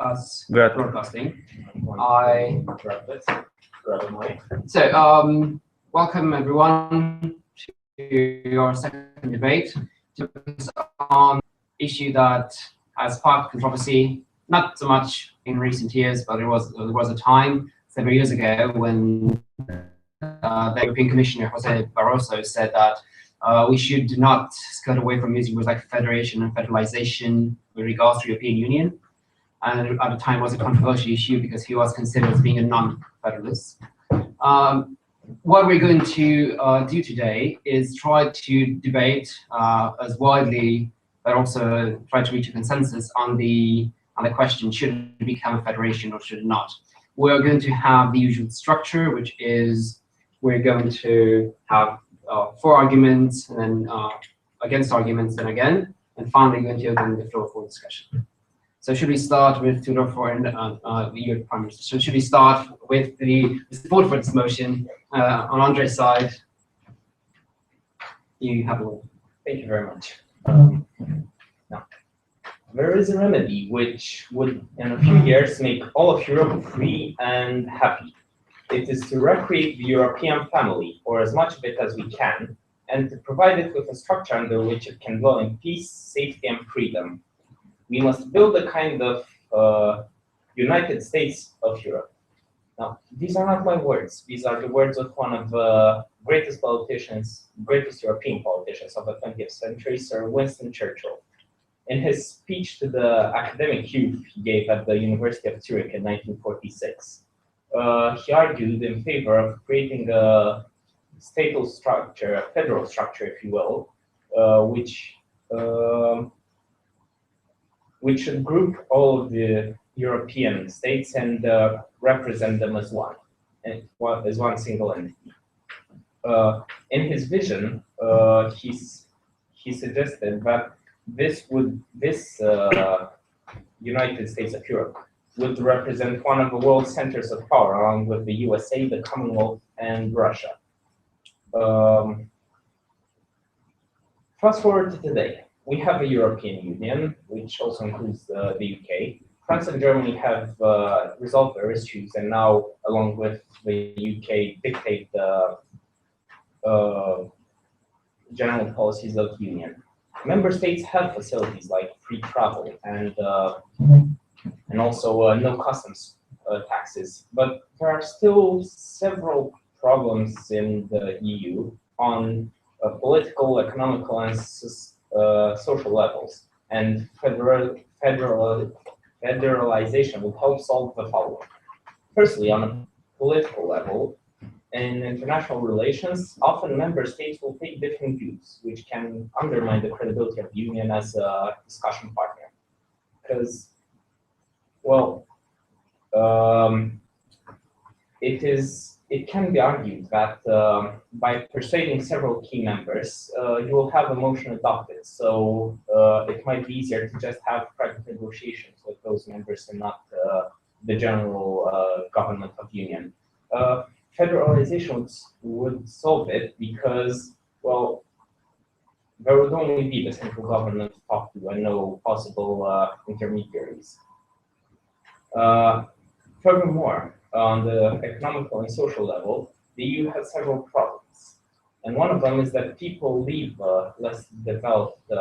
us Good. broadcasting. Welcome everyone to our second debate to focus on an issue that has sparked controversy, not so much in recent years, but there was a time several years ago when the European Commissioner Jose Barroso said that we should not skirt away from using words like federation and federalization with regards to European Union. And at the time was a controversial issue because he was considered as being a non-federalist. What we're going to do today is try to debate as widely, but also try to reach a consensus on the question: should it become a federation or should it not? We're going to have the usual structure, which is we're going to have 4 arguments and then against arguments, then again, and finally going to open the floor for discussion. So should we start with Tudor for the EU Prime Minister? So should we start with the support for this motion on Andre's side? You have a word. Thank you very much. Now, there is a remedy which would, in a few years, make all of Europe free and happy. It is to recreate the European family, or as much of it as we can, and to provide it with a structure under which it can dwell in peace, safety, and freedom. We must build a kind of United States of Europe. Now, these are not my words. These are the words of one of the greatest European politicians of the 20th century, Sir Winston Churchill. In his speech to the academic youth he gave at the University of Zurich in 1946, he argued in favor of creating a statal structure, a federal structure, if you will, which should group all of the European states and represent them as one single entity. In his vision, he suggested that this United States of Europe would represent one of the world's centers of power, along with the USA, the Commonwealth, and Russia. Fast forward to today. We have a European Union, which also includes the UK. France and Germany have resolved their issues, and now, along with the UK, dictate the general policies of the Union. Member states have facilities like free travel and also no customs taxes, but there are still several problems in the EU on political, economical, and social levels, and federalization will help solve the following. Firstly, on a political level, in international relations, often member states will take different views, which can undermine the credibility of the Union as a discussion partner. Because, well, it can be argued that by persuading several key members, you will have a motion adopted. So it might be easier to just have private negotiations with those members and not the general government of the Union. Federalization would solve it because, well, there would only be the central government to talk to and no possible intermediaries. Furthermore, on the economical and social level, the EU has several problems. And one of them is that people leave less developed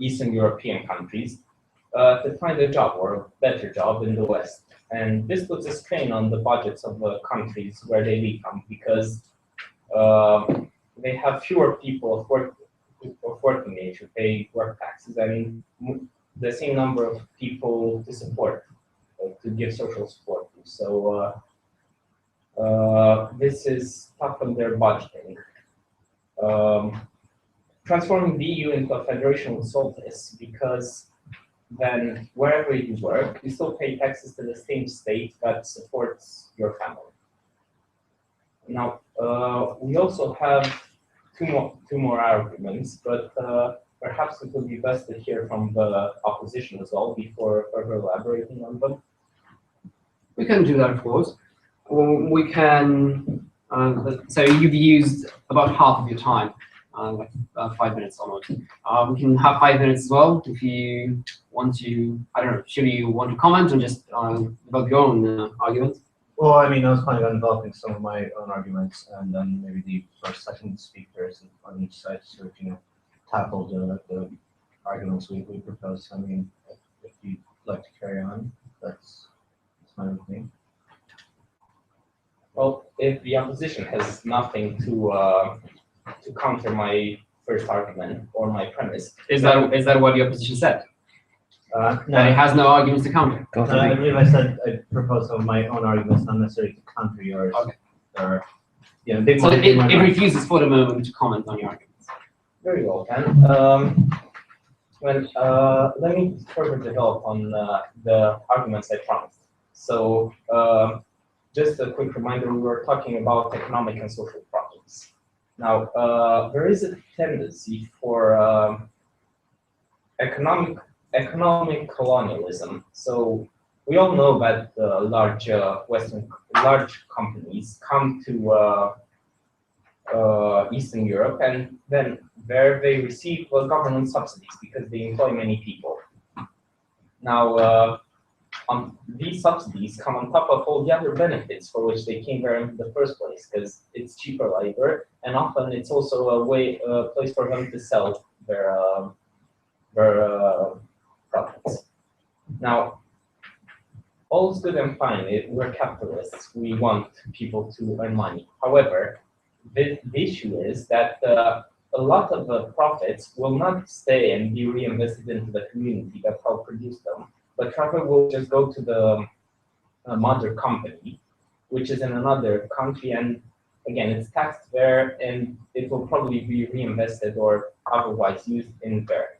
Eastern European countries to find a job or a better job in the West. And this puts a strain on the budgets of the countries where they leave from, because they have fewer people of working age who pay work taxes and the same number of people to support, to give social support to. So this is tough on their budgeting. Transforming the EU into a federation will solve this, because then wherever you work, you still pay taxes to the same state that supports your family. Now, we also have two more arguments, but perhaps it would be best to hear from the opposition as well before further elaborating on them. We can do that, of course. We can. So you've used about half of your time like 5 minutes almost. We can have 5 minutes as well if you want to. I don't know. Should you want to comment or just develop your own argument? Well, I mean, I was planning on developing some of my own arguments, and then maybe the first, second speakers on each side sort of, tackle the arguments we proposed. I mean, if you'd like to carry on, that's fine with me. Well, if the opposition has nothing to counter my first argument or my premise, Is that what the opposition said? That it No, has no arguments to counter. I believe I said I proposed some of my own arguments, not necessarily to counter yours. Okay. Or, they So might- it refuses for the moment to comment on your arguments. very well then. Let me further develop on the arguments I promised. So just a quick reminder, we were talking about economic and social problems. Now, there is a tendency for economic colonialism. So we all know that large companies come to Eastern Europe, and then there they receive government subsidies because they employ many people. Now, these subsidies come on top of all the other benefits for which they came there in the first place, because it's cheaper labor, and often it's also a place for them to sell their products. Now, all's good and fine. We're capitalists. We want people to earn money. However, the issue is that a lot of the profits will not stay and be reinvested into the community that helped produce them, but rather will just go to the mother company, which is in another country, and again, it's taxed there, and it will probably be reinvested or otherwise used in there.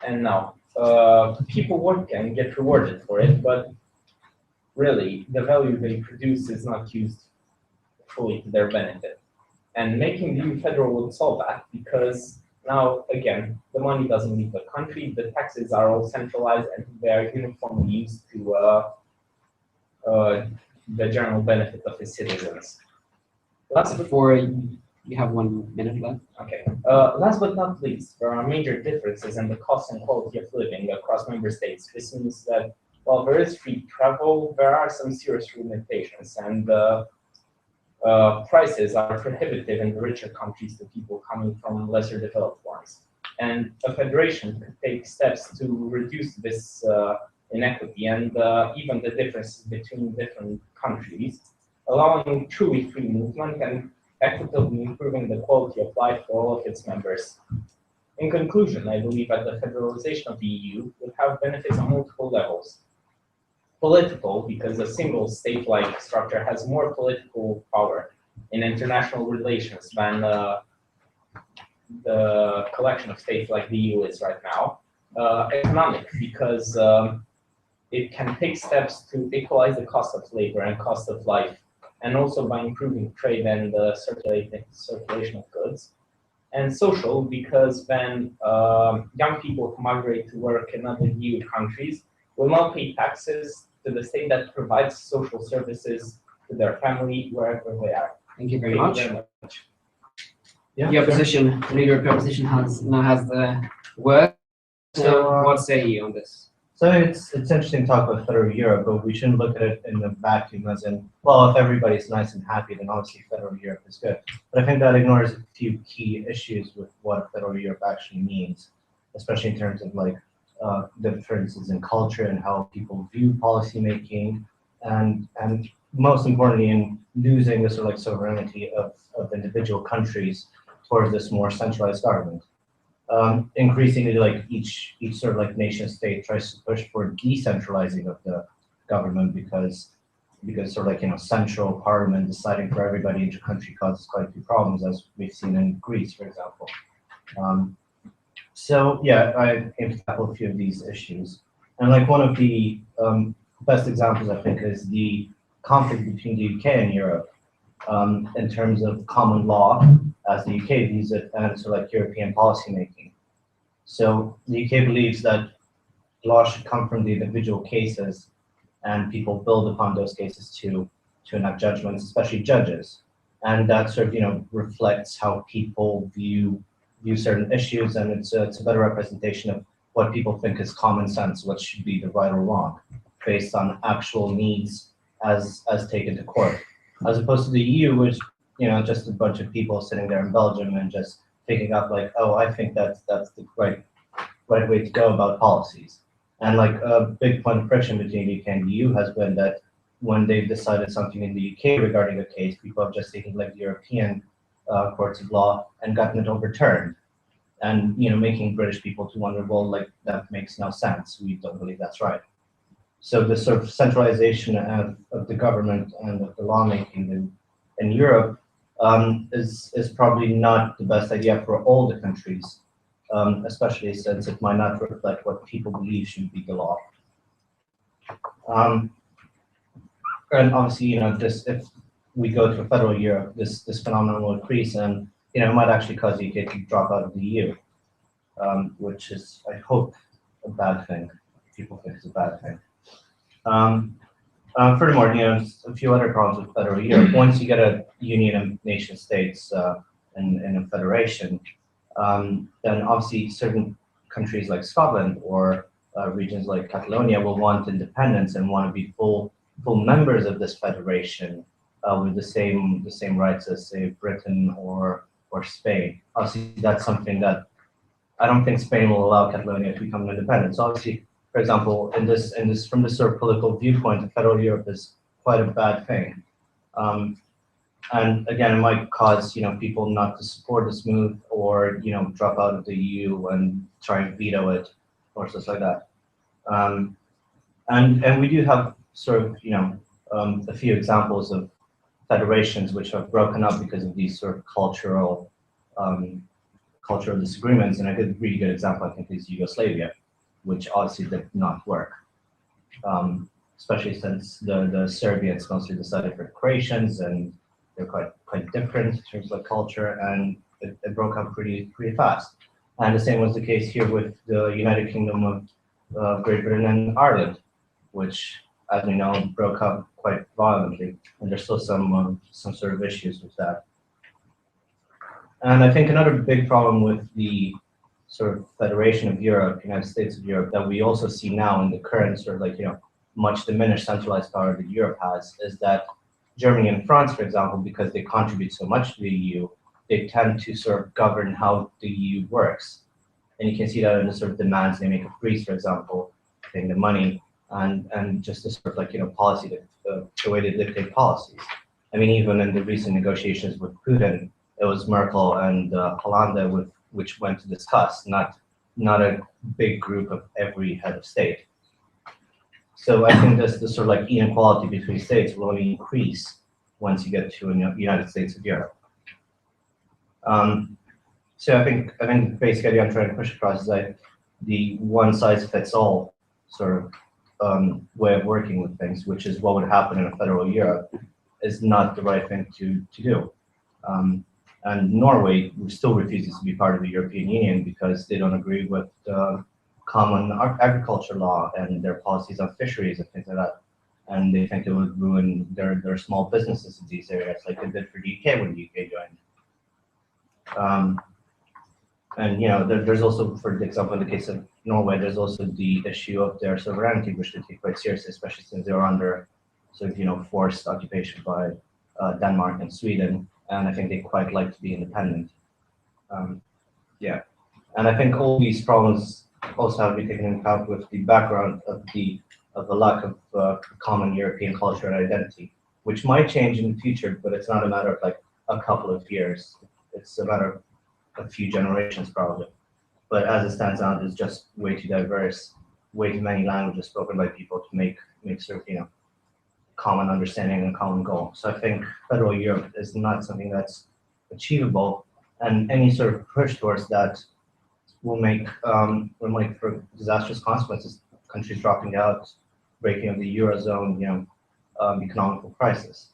And now, people work and get rewarded for it, but really, the value they produce is not used fully to their benefit. And making the EU federal would solve that, because now, again, the money doesn't leave the country, the taxes are all centralized, and they are uniformly used to the general benefit of its citizens. Last but Before you have 1 minute left. Okay. Last but not least, there are major differences in the cost and quality of living across member states. This means that while there is free travel, there are some serious limitations, and prices are prohibitive in the richer countries to people coming from lesser developed ones. And a federation could take steps to reduce this inequity and even the differences between different countries, allowing truly free movement and equitably improving the quality of life for all of its members. In conclusion, I believe that the federalization of the EU would have benefits on multiple levels. Political, because a single state-like structure has more political power in international relations than the collection of states like the EU is right now. Economic, because it can take steps to equalize the cost of labor and cost of life, and also by improving trade and circulation of goods. And social, because then young people who migrate to work in other EU countries will not pay taxes to the state that provides social services to their family wherever they are. Thank you very Thank much. you very much. Yeah, The opposition, the leader of the opposition now has the word. So what say you on this? So it's interesting to talk about federal Europe, but we shouldn't look at it in a vacuum as in, well, if everybody's nice and happy, then obviously federal Europe is good. But I think that ignores a few key issues with what federal Europe actually means, especially in terms of like differences in culture and how people view policymaking, and most importantly in losing the sort of like sovereignty of individual countries towards this more centralized government. Increasingly, like each sort of like nation state tries to push for decentralizing of the government because sort of like central parliament deciding for everybody in the country causes quite a few problems, as we've seen in Greece, for example. So yeah, I aim to tackle a few of these issues, and like one of the best examples I think is the conflict between the UK and Europe in terms of common law as the UK views it, and sort of like European policymaking. So the UK believes that law should come from the individual cases, and people build upon those cases to enact judgments, especially judges. and that sort of reflects how people view certain issues, and it's a better representation of what people think is common sense, what should be the right or wrong, based on actual needs as taken to court, as opposed to the EU, which just a bunch of people sitting there in Belgium and just picking up like, oh, I think that's the right way to go about policies. And like a big point of friction between the UK and the EU has been that when they've decided something in the UK regarding a case, people have just taken like the European courts of law and gotten it overturned. And making British people to wonder, well, like that makes no sense. We don't believe that's right. So the sort of centralization of the government and of the lawmaking in Europe is probably not the best idea for all the countries, especially since it might not reflect what people believe should be the law. And obviously, this, if we go to a federal Europe, this phenomenon will increase, and it might actually cause the UK to drop out of the EU, which is, I hope, a bad thing. People think it's a bad thing. Furthermore, a few other problems with federal Europe. Once you get a union of nation states in a federation, then obviously certain countries like Scotland or regions like Catalonia will want independence and want to be full members of this federation with the same rights as, say, Britain or Spain. Obviously, that's something that I don't think Spain will allow Catalonia to become independent. So obviously, for example, from this sort of political viewpoint, the federal Europe is quite a bad thing. And again, it might cause people not to support this move, or drop out of the EU and try and veto it, or stuff like that. And we do have sort of a few examples of federations which have broken up because of these sort of cultural disagreements. And a really good example, I think, is Yugoslavia, which obviously did not work, especially since the Serbians mostly decided for the Croatians, and they're quite different in terms of culture, and it broke up pretty fast. And the same was the case here with the United Kingdom of Great Britain and Ireland, which, as we know, broke up quite violently, and there's still some sort of issues with that. And I think another big problem with the sort of Federation of Europe, United States of Europe, that we also see now in the current sort of much diminished centralized power that Europe has, is that Germany and France, for example, because they contribute so much to the EU, they tend to sort of govern how the EU works. And you can see that in the sort of demands they make of Greece, for example, paying the money, and just the sort of policy, the way they dictate policies. I mean, even in the recent negotiations with Putin, it was Merkel and Hollande which went to discuss, not a big group of every head of state. So I think this sort of inequality between states will only increase once you get to a United States of Europe. So I think the basic idea I'm trying to push across is that the one-size-fits-all sort of way of working with things, which is what would happen in a federal Europe, is not the right thing to do. And Norway still refuses to be part of the European Union because they don't agree with common agriculture law and their policies on fisheries and things like that. And they think it would ruin their small businesses in these areas, like it did for the UK when the UK joined. And there's also, for example, in the case of Norway, there's also the issue of their sovereignty, which they take quite seriously, especially since they were under sort of forced occupation by Denmark and Sweden. And I think they quite like to be independent. Yeah, and I think all these problems also have to be taken into account with the background of the lack of common European culture and identity, which might change in the future, but it's not a matter of a couple of years. It's a matter of a few generations probably. But as it stands out, it's just way too diverse, way too many languages spoken by people to make sort of common understanding and common goal. So I think federal Europe is not something that's achievable, and any sort of push towards that will make for disastrous consequences, countries dropping out, breaking of the Eurozone, economical crisis.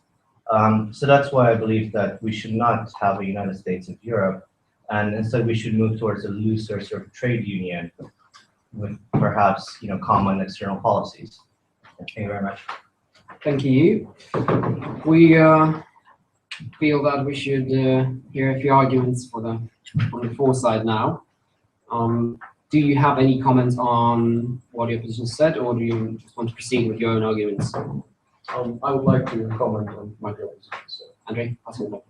So that's why I believe that we should not have a United States of Europe, and instead we should move towards a looser sort of trade union with perhaps common external policies. Thank you very much. Thank you. We feel that we should hear a few arguments on the for side now. Do you have any comments on what your position said, or do you just want to proceed with your own arguments? I would like to comment on my position. So, Andre, pass it back.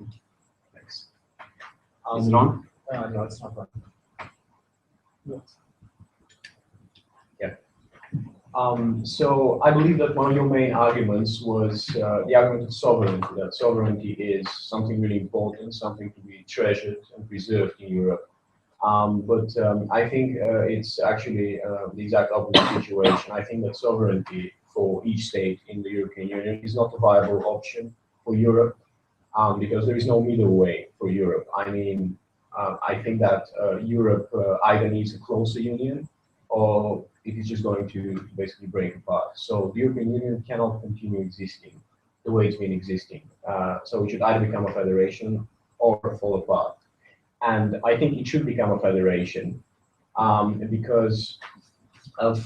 thanks. Is it on? No, it's not on. So I believe that one of your main arguments was the argument of sovereignty, that sovereignty is something really important, something to be treasured and preserved in Europe. But I think it's actually the exact opposite situation. I think that sovereignty for each state in the European Union is not a viable option for Europe, because there is no middle way for Europe. I mean, I think that Europe either needs a closer union, or it is just going to basically break apart. So the European Union cannot continue existing the way it's been existing. So it should either become a federation or fall apart. And I think it should become a federation because of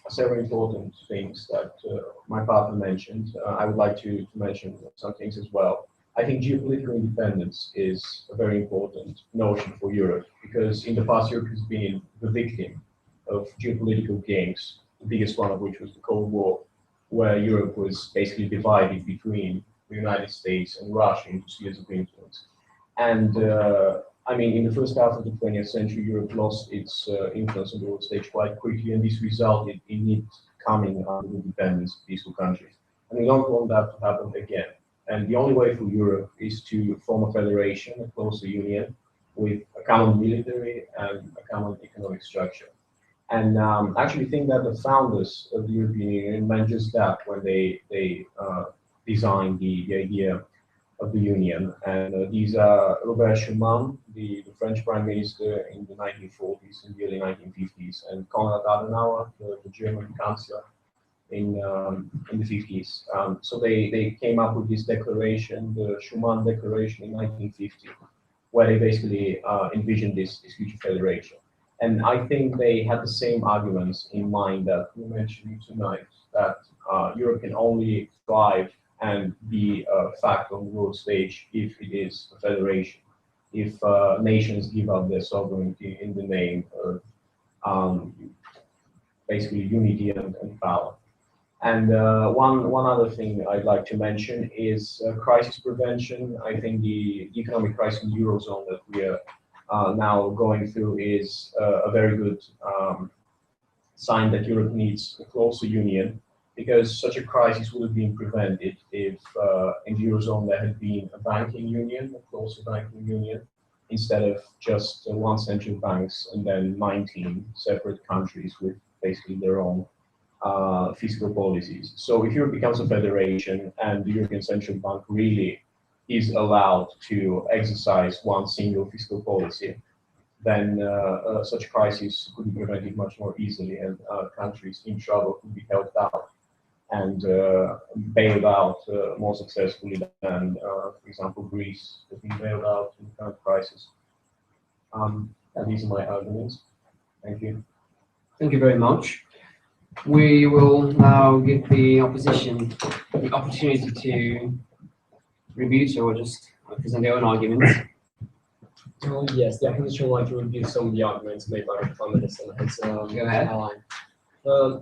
several important things that my partner mentioned. I would like to mention some things as well. I think geopolitical independence is a very important notion for Europe, because in the past Europe has been the victim of geopolitical games, the biggest one of which was the Cold War, where Europe was basically divided between the United States and Russia into spheres of influence. And I mean, in the first half of the 20th century, Europe lost its influence on the world stage quite quickly, and this resulted in it coming under independence of peaceful countries. And we don't want that to happen again. And the only way for Europe is to form a federation, a closer union, with a common military and a common economic structure. And I actually think that the founders of the European Union meant just that when they designed the idea of the Union. And these are Robert Schuman, the French Prime Minister in the 1940s and the early 1950s, and Konrad Adenauer, the German Chancellor in the 50s. So they came up with this declaration, the Schuman Declaration in 1950, where they basically envisioned this future federation. And I think they had the same arguments in mind that we mentioned tonight, that Europe can only thrive and be a fact on the world stage if it is a federation, if nations give up their sovereignty in the name of basically unity and power. And one other thing I'd like to mention is crisis prevention. I think the economic crisis in the Eurozone that we are now going through is a very good sign that Europe needs a closer union, because such a crisis would have been prevented if in the Eurozone there had been a banking union, a closer banking union, instead of just one central banks and then 19 separate countries with basically their own fiscal policies. So if Europe becomes a federation and the European Central Bank really is allowed to exercise one single fiscal policy, then such a crisis could be prevented much more easily, and countries in trouble could be helped out and bailed out more successfully than, for example, Greece has been bailed out in the current crisis. And these are my arguments. Thank you. Thank you very much. We will now give the opposition the opportunity to rebut or just present their own arguments. Yes, the opposition would like to review some of the arguments made by the Prime Minister and his Go ahead. ally.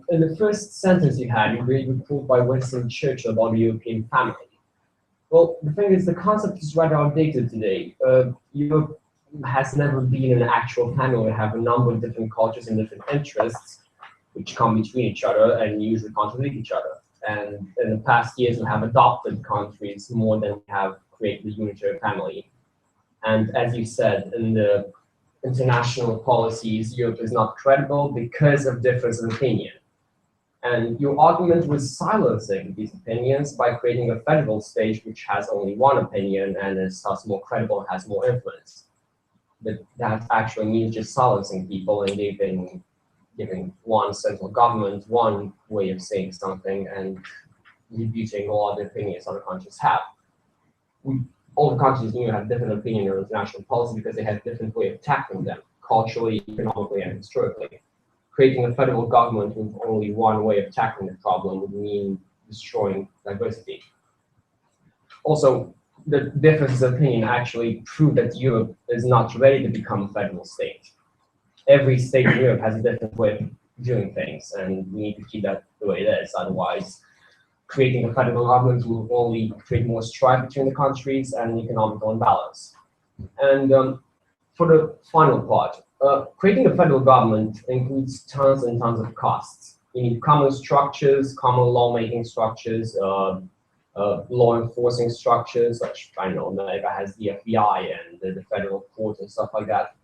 In the first sentence you had, you really quote by Winston Churchill about the European family. Well, the thing is, the concept is rather outdated today. Europe has never been an actual family. We have a number of different cultures and different interests which come between each other and usually contradict each other. And in the past years, we have adopted countries more than we have created a unitary family. And as you said, in the international policies, Europe is not credible because of difference of opinion. And your argument was silencing these opinions by creating a federal state which has only one opinion and is thus more credible and has more influence. But that actually means just silencing people and giving one central government one way of saying something and rebuting all other opinions other countries have. All the countries in Europe have different opinions on international policy because they have different way of tackling them, culturally, economically, and historically. Creating a federal government with only one way of tackling the problem would mean destroying diversity. Also, the differences of opinion actually prove that Europe is not ready to become a federal state. Every state in Europe has a different way of doing things, and we need to keep that the way it is. Otherwise, creating a federal government will only create more strife between the countries and economic imbalance. And for the final part, creating a federal government includes tons and tons of costs. You need common structures, common lawmaking structures, law enforcing structures, which I know America has the FBI and the federal court and stuff like that.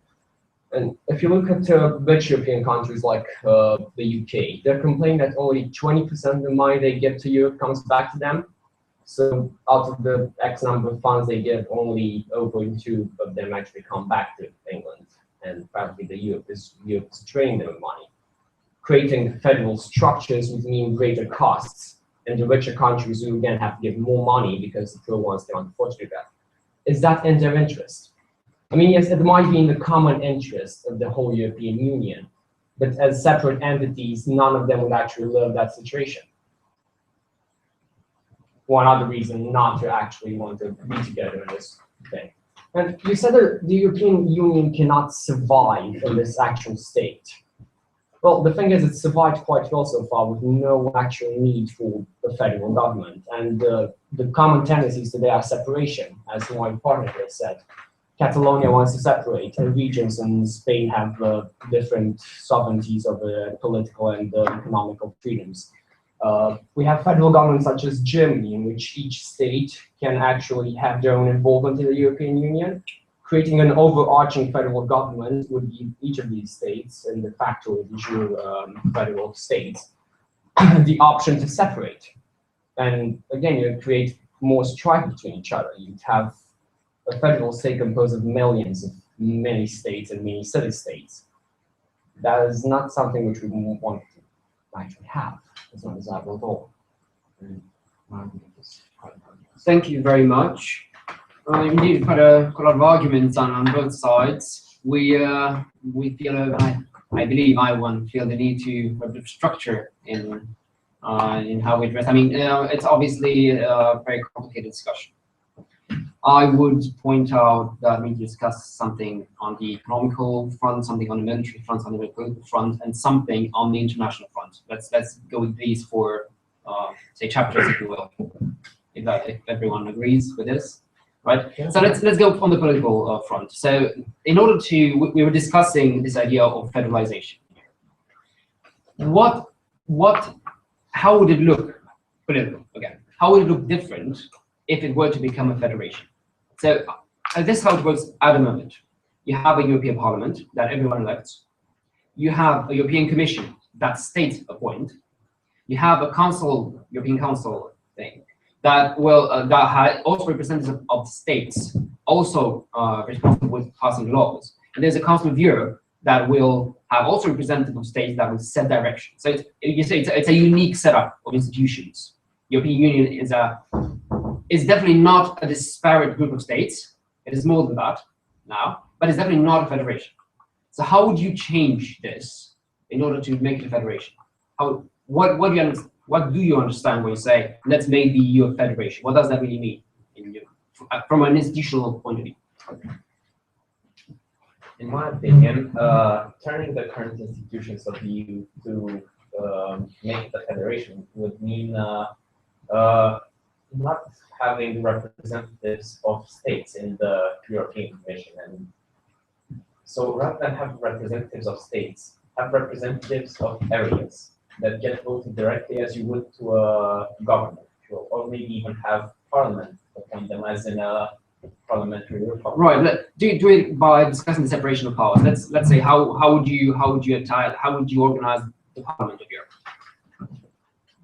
And if you look at rich European countries like the UK, they're complaining that only 20% of the money they give to Europe comes back to them. So out of the X number of funds they give, only 0.2 of them actually come back to England. And practically Europe is draining them of money. Creating federal structures would mean greater costs. And the richer countries will again have to give more money because the poor ones can't afford to do that. Is that in their interest? I mean, yes, it might be in the common interest of the whole European Union, but as separate entities, none of them would actually love that situation. One other reason not to actually want to be together in this thing. And you said that the European Union cannot survive in this actual state. Well, the thing is, it's survived quite well so far with no actual need for the federal government. And the common tendencies today are separation, as my partner here said. Catalonia wants to separate, and regions in Spain have different sovereignties over political and economical freedoms. We have federal governments such as Germany, in which each state can actually have their own involvement in the European Union. Creating an overarching federal government would give each of these states, and de facto de jure federal states, the option to separate. And again, you create more strife between each other. You'd have a federal state composed of millions of many states and many city-states. That is not something which we want to actually have. It's not desirable at all. Thank you very much. Indeed, quite a lot of arguments on both sides. We feel, I believe, feel the need to have a structure in how we address. I mean, it's obviously a very complicated discussion. I would point out that we discuss something on the economical front, something on the military front, something on the political front, and something on the international front. Let's go with these for say chapters, if you will, if everyone agrees with this, right? Yeah. So let's go on the political front. So in order to, we were discussing this idea of federalization. How would it look political again? How would it look different if it were to become a federation? So this is how it works at the moment. You have a European Parliament that everyone elects. You have a European Commission that states appoint. You have a council, European Council thing, that will that has also representatives of states, also responsible with passing laws. And there's a Council of Europe that will have also representatives of states that will set direction. So it's a unique setup of institutions. European Union is definitely not a disparate group of states. It is more than that now, but it's definitely not a federation. So how would you change this in order to make it a federation? What do you understand when you say, let's make the EU a federation? What does that really mean from an institutional point of view? In my opinion, turning the current institutions of the EU to make it a federation would mean not having representatives of states in the European Commission. And so rather than have representatives of states, have representatives of areas that get voted directly as you would to a government, or maybe even have parliament appoint them as in a parliamentary republic. Right. Do it by discussing the separation of powers. Let's say how would you organize the Parliament of Europe?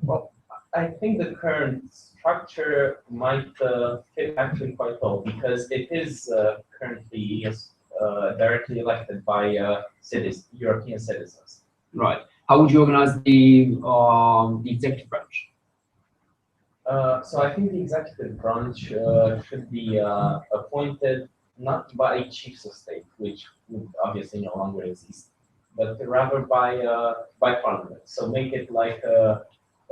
Well, I think the current structure might fit actually quite well because it is currently directly elected by European citizens. Right. How would you organize the executive branch? So I think the executive branch should be appointed not by chiefs of state, which would obviously no longer exist, but rather by parliament. So make it like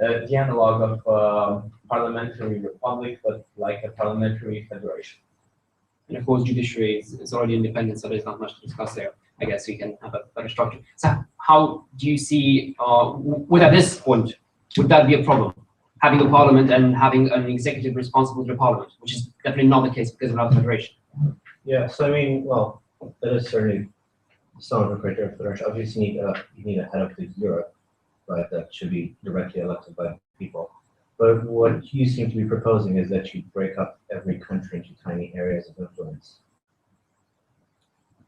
the analog of parliamentary republic, but like a parliamentary federation. And of course, judiciary is already independent, so there's not much to discuss there. I guess we can have a better structure. So how do you see, would at this point, would that be a problem? Having a parliament and having an executive responsible to the parliament, which is definitely not the case because of another federation. Yeah, so I mean, well, that is certainly some of the criteria for federation. Obviously, you need a head of the Europe, right? That should be directly elected by people. But what you seem to be proposing is that you break up every country into tiny areas of influence.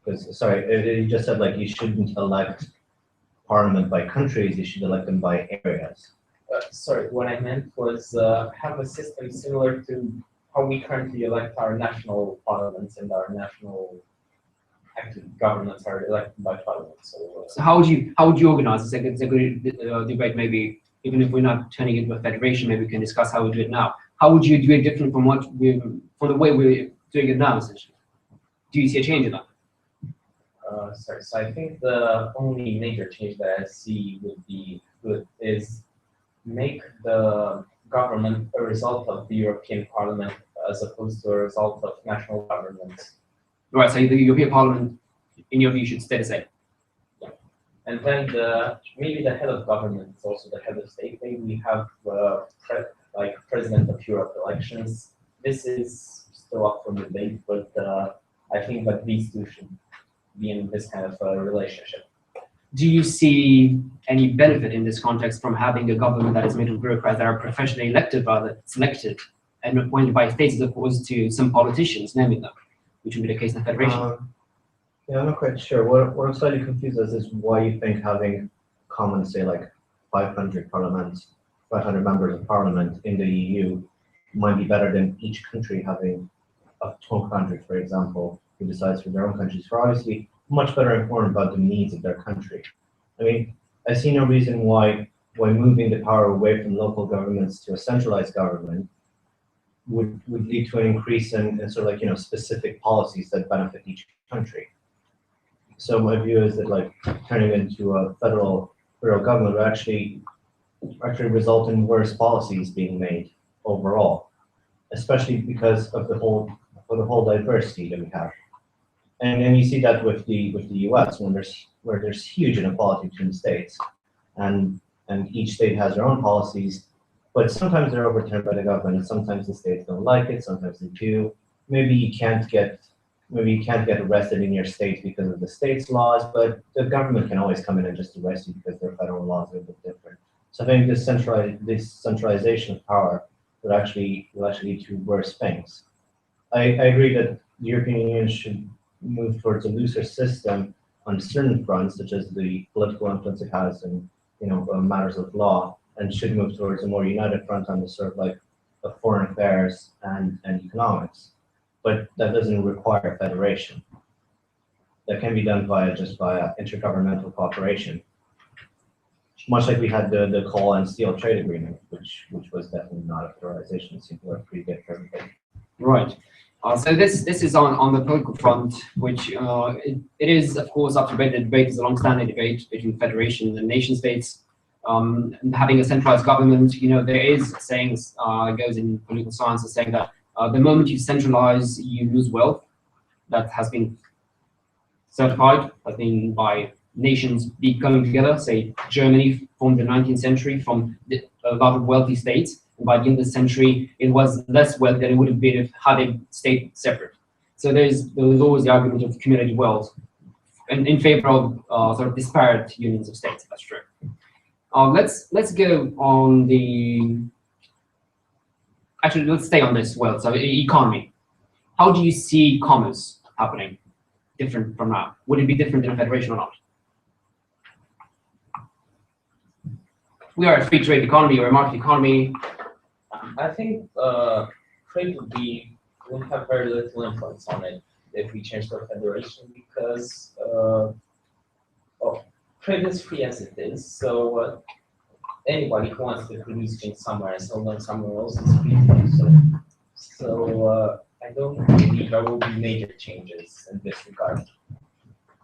Because, sorry, you just said like you shouldn't elect parliament by countries, you should elect them by areas. Sorry, what I meant was have a system similar to how we currently elect our national parliaments, and our national active governments are elected by parliament. So how would you organize this? It's a good debate, maybe, even if we're not turning it into a federation, maybe we can discuss how we do it now. How would you do it different from from the way we're doing it now, essentially? Do you see a change in that? Sorry, so I think the only major change that I see would be good is make the government a result of the European Parliament as opposed to a result of national governments. Right, so the European Parliament, in your view, should stay the same. And then maybe the head of government is also the head of state. Maybe we have like president of Europe elections. This is still up for debate, but I think that these two should be in this kind of relationship. Do you see any benefit in this context from having a government that is made of bureaucrats that are professionally elected, rather selected and appointed by states, as opposed to some politicians naming them, which would be the case in the federation? Yeah, I'm not quite sure. What I'm slightly confused as is why you think having common, say, like 500 members of parliament in the EU might be better than each country having a 1,200, for example, who decides for their own countries, who are obviously much better informed about the needs of their country. I mean, I see no reason why moving the power away from local governments to a centralized government would lead to an increase in sort of like, specific policies that benefit each country. So my view is that like turning into a federal government would actually result in worse policies being made overall, especially because of the whole diversity that we have. And you see that with the US where there's huge inequality between states, and each state has their own policies, but sometimes they're overturned by the government, and sometimes the states don't like it, sometimes they do. Maybe you can't get arrested in your state because of the state's laws, but the government can always come in and just arrest you because their federal laws are a bit different. So I think this centralization of power would actually lead to worse things. I agree that the European Union should move towards a looser system on certain fronts, such as the political influence it has in matters of law, and should move towards a more united front on the sort of like of foreign affairs and economics. But that doesn't require federation. That can be done just via intergovernmental cooperation, much like we had the coal and steel trade agreement, which was definitely not a federalization. It seemed to work pretty good for everybody. Right. So this is on the political front, which it is of course up to debate. The debate is a long-standing debate between federation and nation states. Having a centralized government, there is sayings goes in political science as saying that the moment you centralize, you lose wealth. That has been certified, I think, by nations coming together. Say Germany formed in the 19th century from a lot of wealthy states. By the end of the century, it was less wealth than it would have been if had it stayed separate. So there's always the argument of accumulated wealth in favor of sort of disparate unions of states. That's true. Let's go on the. Actually, let's stay on this wealth. So economy. How do you see commerce happening different from now? Would it be different in a federation or not? We are a free trade economy or a market economy. I think trade would have very little influence on it if we change to a federation, because trade is free as it is. So anybody who wants to produce things somewhere and sell them somewhere else is free to do so. So I don't believe there will be major changes in this regard.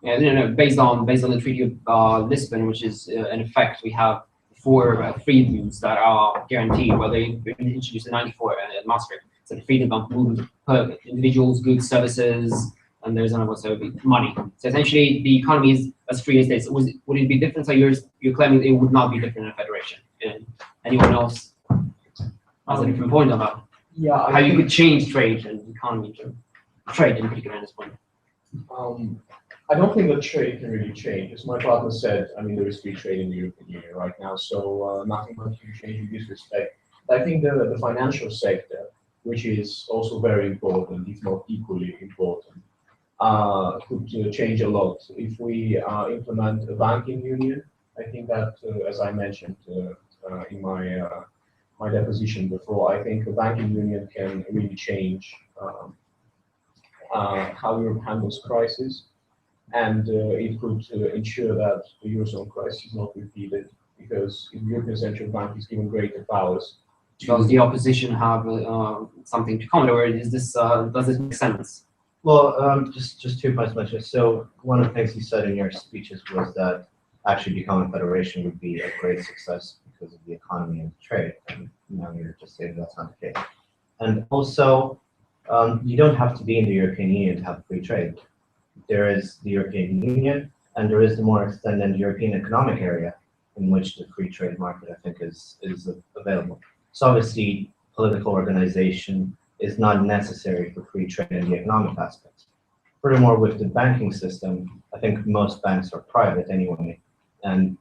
Yeah, based on the Treaty of Lisbon, which is in effect, we have 4 freedoms that are guaranteed. Well, they introduced in '94 at Maastricht. So the freedom of movement per individuals, goods, services, and there's another one, so money. So essentially, the economy is as free as this. Would it be different? So you're claiming it would not be different in a federation. And anyone else has a different point on that? Yeah, How you could change trade and economy to trade in particular at this point? I don't think that trade can really change. As my partner said, I mean, there is free trade in the European Union right now, so nothing much can change in this respect. I think the financial sector, which is also very important, if not equally important, could change a lot. If we implement a banking union, I think that, as I mentioned in my deposition before, I think a banking union can really change how Europe handles crisis, and it could ensure that the Eurozone crisis is not repeated, because if the European Central Bank is given greater powers. Does the opposition have something to comment, or is this does this make sense? Well, just 2 points mentioned. So one of the things you said in your speeches was that actually becoming a federation would be a great success because of the economy and trade. And now you're just saying that's not the case. And also, you don't have to be in the European Union to have free trade. There is the European Union, and there is the more extended European Economic Area, in which the free trade market, I think, is available. So obviously, political organization is not necessary for free trade in the economic aspects. Furthermore, with the banking system, I think most banks are private anyway, and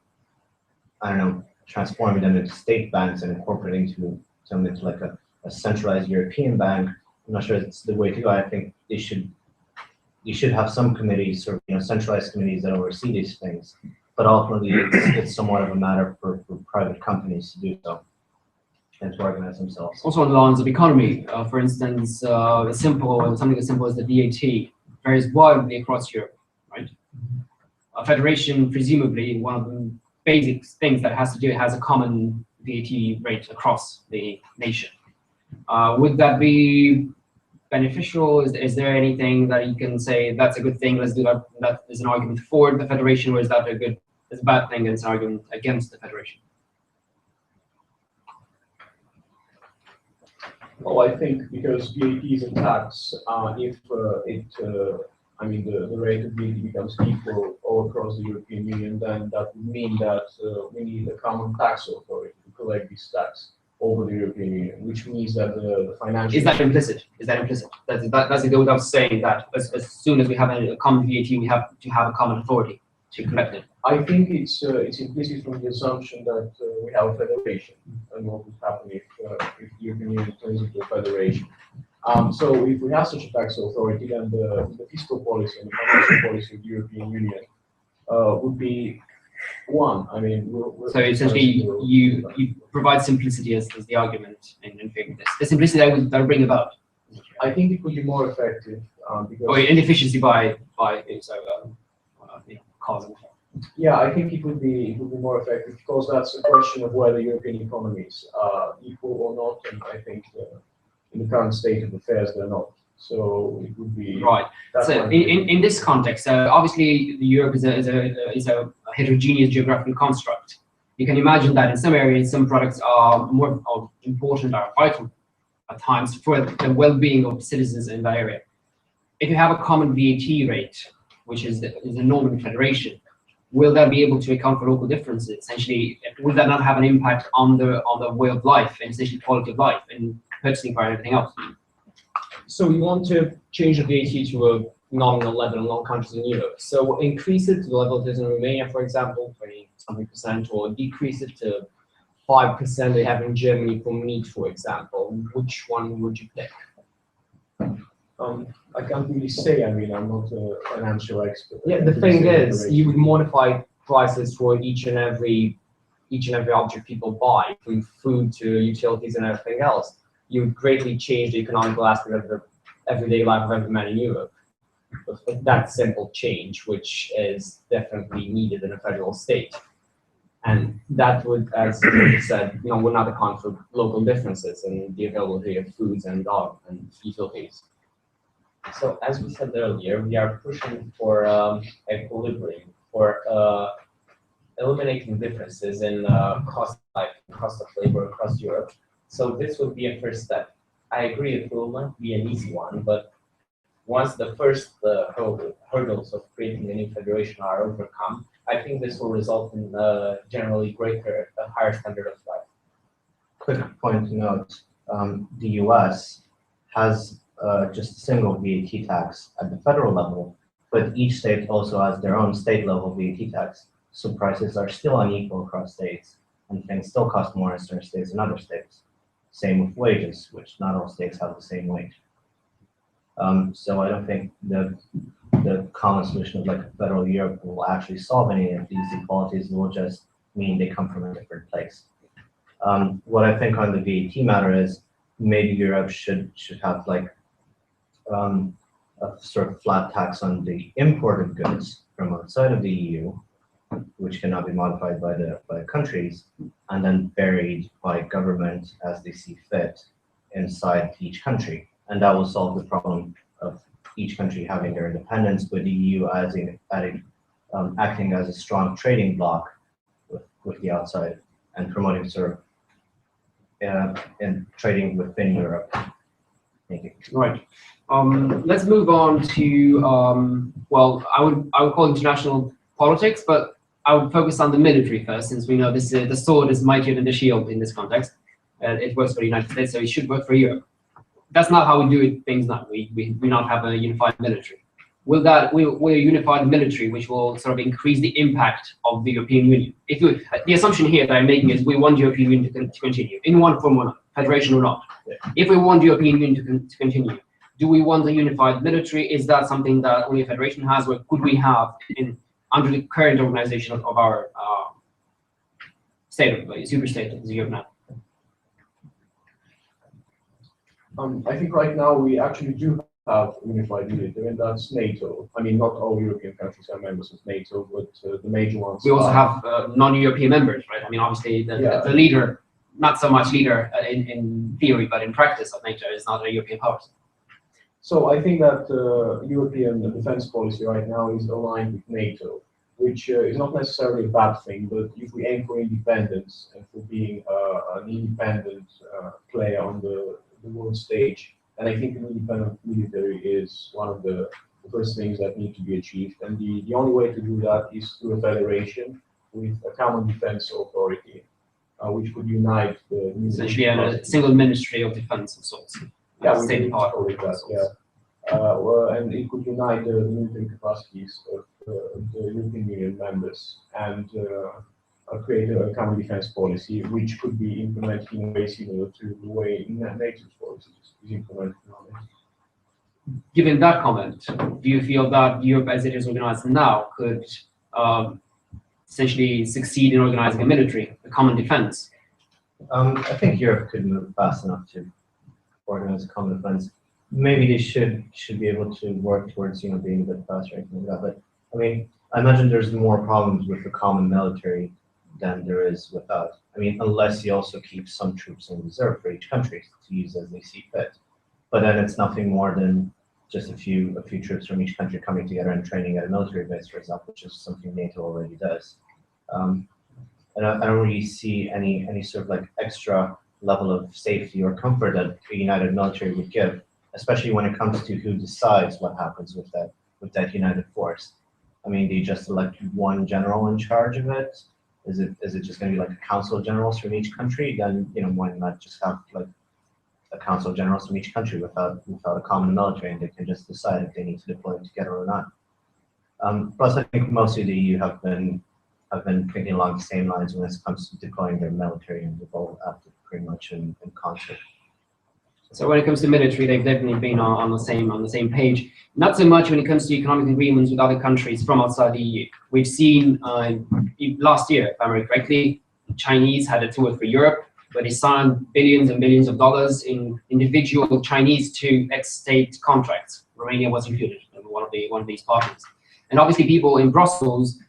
I don't know, transforming them into state banks and incorporating them into like a centralized European bank, I'm not sure it's the way to go. I think you should have some committees or centralized committees that oversee these things, but ultimately it's somewhat of a matter for private companies to do so and to organize themselves. Also on the lines of economy, for instance, something as simple as the VAT varies wildly across Europe, right? A federation, presumably, one of the basic things that has to do, it has a common VAT rate across the nation. Would that be beneficial? Is there anything that you can say that's a good thing? Let's do that. That is an argument for the federation, or is that a bad thing and it's an argument against the federation? Well, I think because VAT is a tax, if the rate of VAT becomes equal all across the European Union, then that would mean that we need a common tax authority to collect this tax over the European Union, which means that the financial... Is that implicit? Is that implicit? Does it go without saying that as soon as we have a common VAT, we have to have a common authority to collect it? I think it's implicit from the assumption that we have a federation, and what would happen if the European Union turns into a federation. So if we have such a tax authority, then the fiscal policy and the financial policy of the European Union would be one. I mean, so essentially, you provide simplicity as the argument in favor of this. The simplicity that would bring about. I think it would be more effective because. Or inefficiency by causing. Yeah, I think it would be more effective because that's a question of whether European economies are equal or not, and I think in the current state of affairs they're not. So it would be right. So in this context, obviously Europe is a heterogeneous geographical construct. You can imagine that in some areas, some products are more important, are vital at times for the well-being of citizens in that area. If you have a common VAT rate, which is a norm in the federation, will that be able to account for local differences? Essentially, will that not have an impact on the way of life and essentially quality of life and purchasing power and everything else? So we want to change the VAT to a nominal level in all countries in Europe. So increase it to the level it is in Romania, for example, 20-something%, or decrease it to 5% they have in Germany for meat, for example. Which one would you pick? I can't really say. I mean, I'm not a financial expert. Yeah, the thing is, you would modify prices for each and every object people buy, from food to utilities and everything else. You would greatly change the economical aspect of the everyday life of every man in Europe. But that simple change, which is definitely needed in a federal state. And that would, as you said, would not account for local differences in the availability of foods and utilities. So as we said earlier, we are pushing for equilibrium, for eliminating differences in cost of life, cost of labor across Europe. So this would be a first step. I agree it will not be an easy one, but once the first hurdles of creating a new federation are overcome, I think this will result in generally a higher standard of life. Quick point to note, the US has just a single VAT tax at the federal level, but each state also has their own state level VAT tax. So prices are still unequal across states, and things still cost more in certain states than other states. Same with wages, which not all states have the same wage. So I don't think the common solution of like a federal Europe will actually solve any of these inequalities. It will just mean they come from a different place. What I think on the VAT matter is maybe Europe should have like a sort of flat tax on the imported goods from outside of the EU, which cannot be modified by the countries, and then varied by government as they see fit inside each country. And that will solve the problem of each country having their independence, but the EU acting as a strong trading bloc with the outside and promoting sort of and trading within Europe. Thank you. Right. Let's move on to well, I would call international politics, but I would focus on the military first, since we know this the sword is mightier than the shield in this context. It works for the United States, so it should work for Europe. That's not how we do things now. We not have a unified military. Will a unified military, which will sort of increase the impact of the European Union? The assumption here that I'm making is we want the European Union to continue in one form or another, federation or not. Yeah. If we want the European Union to continue, do we want a unified military? Is that something that only a federation has, or could we have under the current organization of our super state as Europe now? I think right now we actually do have a unified military, and that's NATO. I mean, not all European countries are members of NATO, but the major ones. We also have non-European members, right? I mean, obviously the leader, not so much leader in theory, but in practice of NATO is not a European power. So I think that European defense policy right now is aligned with NATO, which is not necessarily a bad thing, but if we aim for independence and for being an independent player on the world stage, and I think an independent military is one of the first things that need to be achieved. And the only way to do that is through a federation with a common defense authority, which would unite the essentially a single ministry of defense of sorts. Yeah, state we part call it that. Yeah, and it could unite the military capacities of the European Union members and create a common defense policy, which could be implemented in a way similar to the way NATO's policy is implemented nowadays. Given that comment, do you feel that Europe, as it is organized now, could essentially succeed in organizing a military, a common defense? I think Europe could move fast enough to organize a common defense. Maybe they should be able to work towards being a bit faster and like that. But I mean, I imagine there's more problems with the common military than there is without. I mean, unless you also keep some troops in reserve for each country to use as they see fit. But then it's nothing more than just a few troops from each country coming together and training at a military base, for example, which is something NATO already does. And I don't really see any sort of like extra level of safety or comfort that a united military would give, especially when it comes to who decides what happens with that united force. I mean, do you just elect one general in charge of it? Is it just going to be like a council of generals from each country? Then why not just have like a council of generals from each country without a common military, and they can just decide if they need to deploy together or not. Plus, I think most of the EU have been thinking along the same lines when it comes to deploying their military, and they've all acted pretty much in concert. So when it comes to military, they've definitely been on the same page. Not so much when it comes to economic agreements with other countries from outside the EU. We've seen last year, if I remember correctly, the Chinese had a tour for Europe, where they signed billions and billions of dollars in individual Chinese to ex-state contracts. Romania was included in one of these partners. And obviously, people in Brussels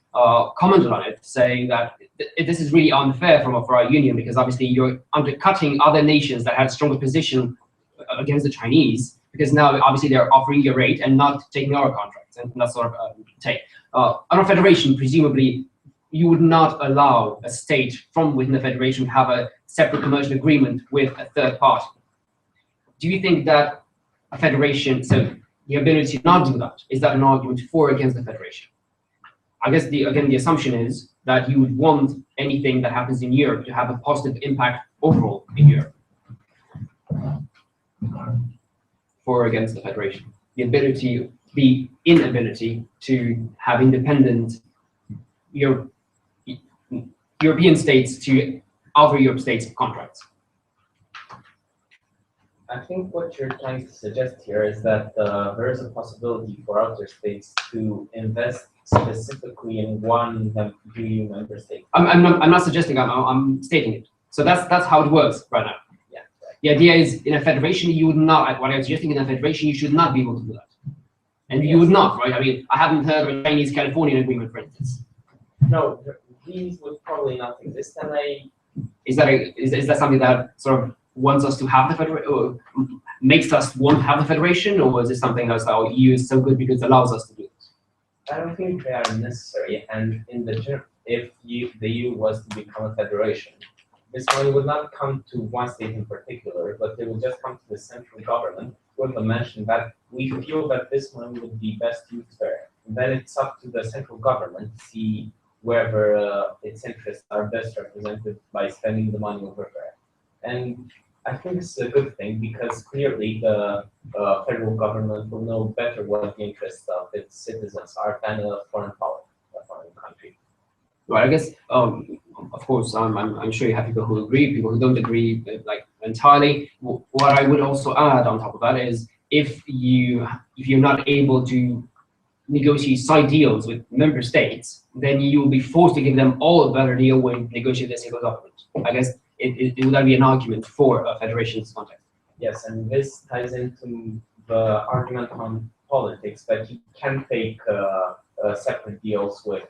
commented on it, saying that this is really unfair for our union, because obviously you're undercutting other nations that had a stronger position against the Chinese, because now obviously they're offering a rate and not taking our contracts, and that sort of take. On a federation, presumably you would not allow a state from within the federation to have a separate commercial agreement with a third party. Do you think that a federation, so the ability to not do that, is that an argument for or against the federation? I guess again the assumption is that you would want anything that happens in Europe to have a positive impact overall in Europe. For or against the federation, the inability to have independent European states to outer Europe states contracts. I think what you're trying to suggest here is that there is a possibility for outer states to invest specifically in one EU member state. I'm not suggesting. I'm stating it. So that's how it works right now. Yeah. Right. The idea is in a federation you would not. What I'm suggesting in a federation you should not be able to do that, and you would not, right? I mean, I haven't heard of a Chinese-Californian agreement, for instance. No, these would probably not exist, and is that something that sort of wants us to have the federation, or makes us want to have the federation, or is it something that's how EU is so good because it allows us to do it? I don't think they are necessary. And in the if the EU was to become a federation, this money would not come to one state in particular, but it would just come to the central government with the mention that we feel that this money would be best used there. And then it's up to the central government to see wherever its interests are best represented by spending the money over there. And I think it's a good thing because clearly the federal government will know better what the interests of its citizens are than a foreign power, a foreign country. Right. I guess, of course, I'm sure you have people who agree, people who don't agree, like entirely. What I would also add on top of that is if you're not able to negotiate side deals with member states, then you will be forced to give them all a better deal when negotiating a single government. I guess it would be an argument for a federation's context. Yes, and this ties into the argument on politics that you can take separate deals with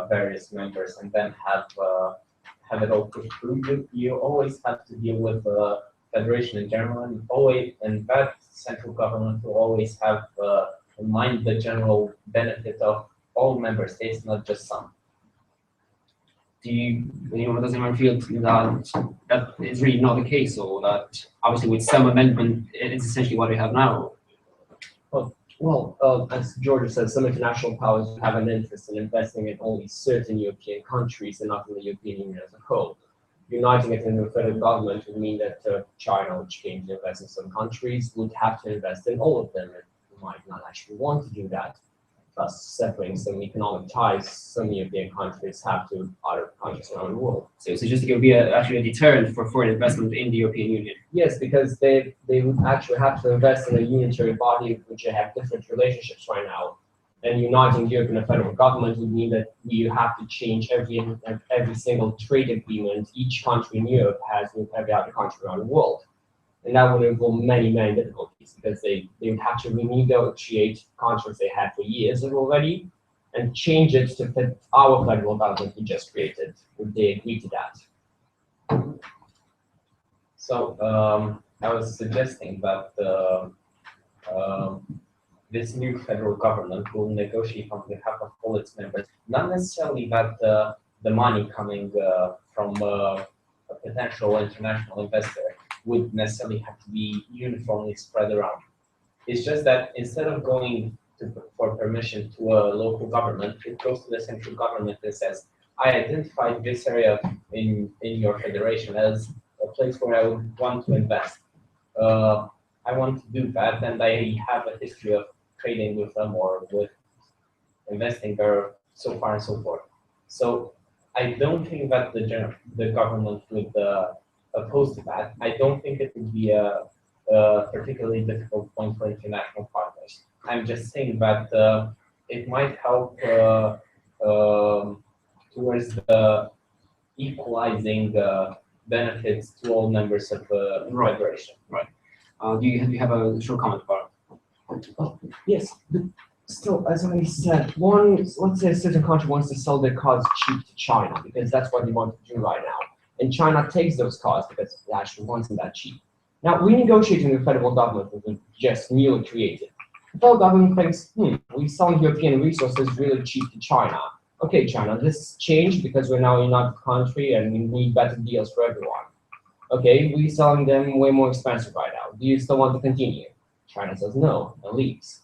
various members and then have it all pushed through. You always have to deal with the federation in general, and that central government will always have in mind the general benefit of all member states, not just some. Does anyone feel that is really not the case, or that obviously with some amendment it's essentially what we have now? Well, as Georgia said, some international powers have an interest in investing in only certain European countries and not in the European Union as a whole. Uniting it in the federal government would mean that China, which came to invest in some countries, would have to invest in all of them. It might not actually want to do that. Thus, separating some economic ties some European countries have to other countries around the world. So just to be actually a deterrent for foreign investment in the European Union. Yes, because they would actually have to invest in a unitary body which have different relationships right now. And uniting Europe in a federal government would mean that we have to change every single trade agreement each country in Europe has with every other country around the world. And that would involve many, many difficulties because they would have to renegotiate contracts they had for years already and change it to fit our federal government we just created. Would they agree to that? So I was suggesting that this new federal government will negotiate on behalf of all its members, not necessarily that the money coming from a potential international investor would necessarily have to be uniformly spread around. It's just that instead of going for permission to a local government, it goes to the central government and says, I identified this area in your federation as a place where I would want to invest. I want to do that, and I have a history of trading with them or with investing there so far and so forth. So I don't think that the government would opposed to that. I don't think it would be a particularly difficult point for international partners. I'm just saying that it might help towards the equalizing benefits to all members of the federation. Right. Do you have a short comment about it? Yes, but still, as I said, let's say a certain country wants to sell their cars cheap to China because that's what they want to do right now. And China takes those cars because it actually wants them that cheap. Now, renegotiating the federal government was just newly created. The federal government thinks, we sell European resources really cheap to China. okay, China, this changed because we're now a united country and we need better deals for everyone. Okay, we're selling them way more expensive right now. Do you still want to continue? China says no and leaves.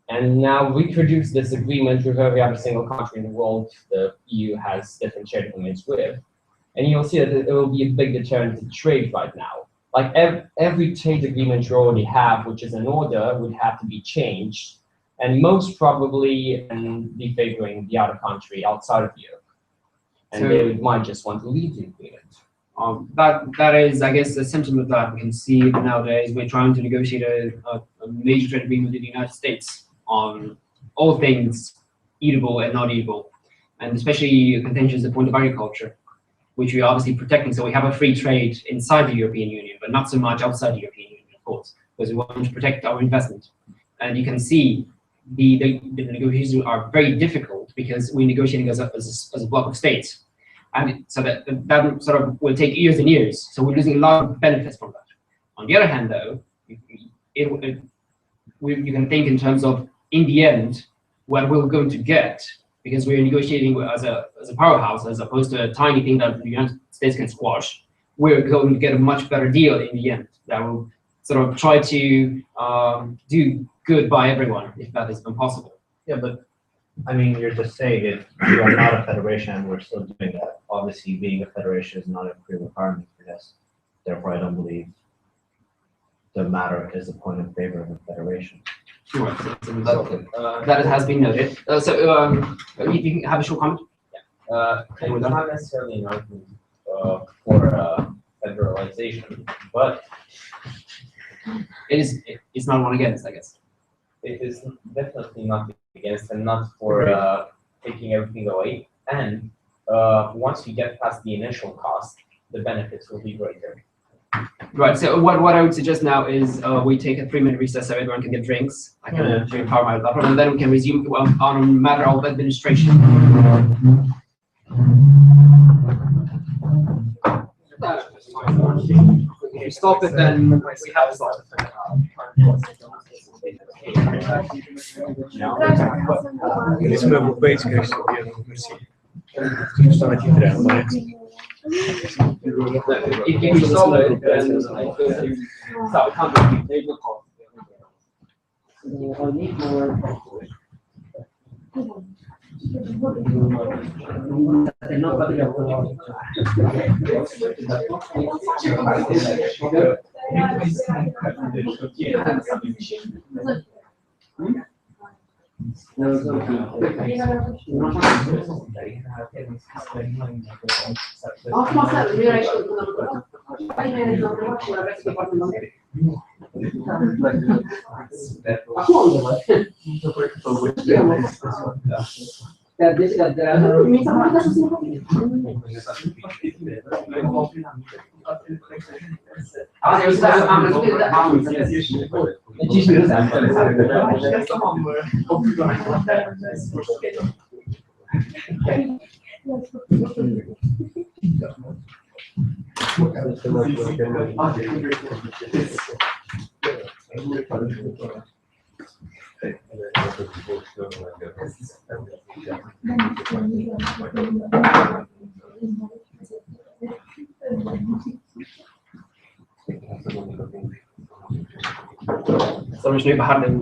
And now we produce this agreement with every other single country in the world the EU has different trade agreements with. And you'll see that it will be a big deterrent to trade right now. Like every trade agreement you already have, which is in order, would have to be changed. And most probably be favoring the other country outside of Europe. And So- they might just want to leave the agreement. That is, I guess, the sentiment that we can see nowadays. We're trying to negotiate a major trade agreement with the United States on all things eatable and not eatable, and especially contentious the point of agriculture, which we're obviously protecting. So we have a free trade inside the European Union, but not so much outside the European Union, of course, because we want to protect our investment. And you can see the negotiations are very difficult because we're negotiating as a block of states. And so that sort of will take years and years. So we're losing a lot of benefits from that. On the other hand, though, you can think in terms of, in the end, what we're going to get, because we're negotiating as a powerhouse as opposed to a tiny thing that the United States can squash. We're going to get a much better deal in the end that will sort of try to do good by everyone, if that is even possible. Yeah, but I mean, you're just saying it. We are not a federation, and we're still doing that. Obviously, being a federation is not a pre-requirement for this. Therefore, I don't believe the matter is a point in favor of a federation. Right. So that has been noted. You have a short comment? It's not necessarily an argument for federalization, but It's not one against, I guess. it is definitely not against and not for taking everything away. And once we get past the initial cost, the benefits will be greater. Right. So what I would suggest now is we take a 3-minute recess so everyone can get drinks. I can drink power my laptop, and then we can resume on a matter of administration. If you stop it, then we have to stop Isso mesmo, bem esquece. Estão aqui tirando, não é? If you stop it, then I could start counting. I need more. So we should behandling.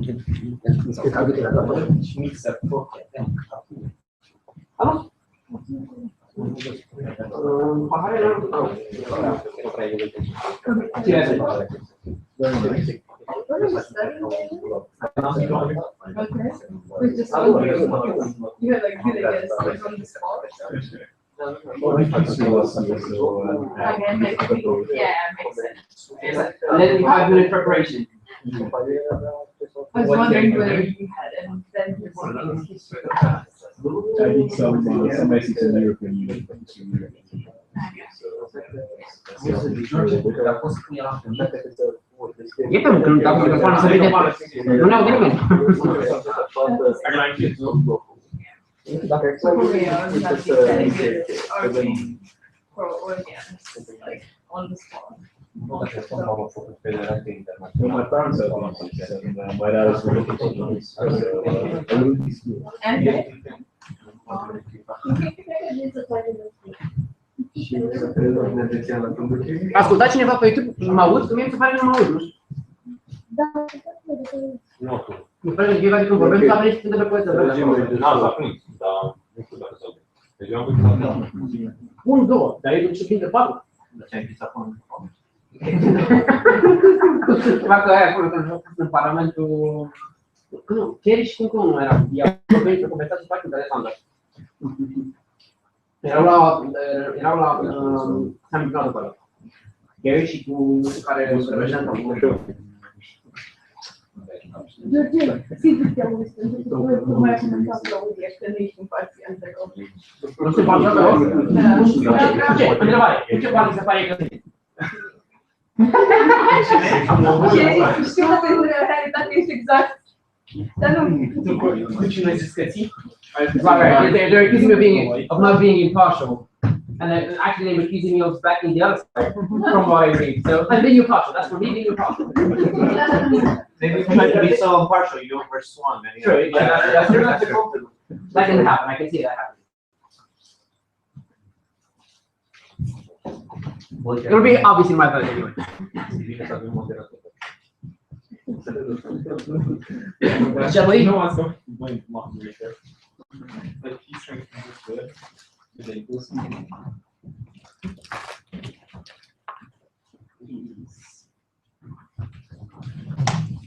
We just you had like good ideas like on the spot. Okay, makes sense. And then 5-minute preparation. I was wondering whether you had and then you wanted history. I need some message in the European Union. Nie wiem, pan sobie nie pan. No nie wiem. Probably that's very good arguing for organs, like on the spot. Well, my parents are and my dad is really And Asculta cineva pe YouTube? Mă aud? Că mie mi se pare că nu mă aud, nu știu. Nu tu. Mi se pare că fiecare când vorbim, s-a venit și de pe coetă. S-a prins, dar nu știu dacă s-a prins. Deci eu am pus 1, 2, dar eu duc și de 4. Ceva că aia acolo, în Parlamentul... Nu, Kerry și cum nu era. I-au venit o conversație foarte interesantă. Erau la summit acolo. Kerry și cu care reprezentă. George, sigur te auzi, pentru că tu mai ai comentat la audio, că nu ești imparțial de copii. Nu se poate să ce? Întrebare. În ce parte se pare că... Știu că pentru realitate ești exact. Dar nu. Cu cine discuții? They're accusing me of not being impartial. And actually they were accusing me of backing the other side from what I read. So I'm being impartial. That's for me being impartial. Maybe you try to be so impartial, you overswung. True. That's that can happen. I can see that happening. It'll be obviously my vote anyway. Shall we? No, asta. Băi, m-am gândit. But he's trying to do good.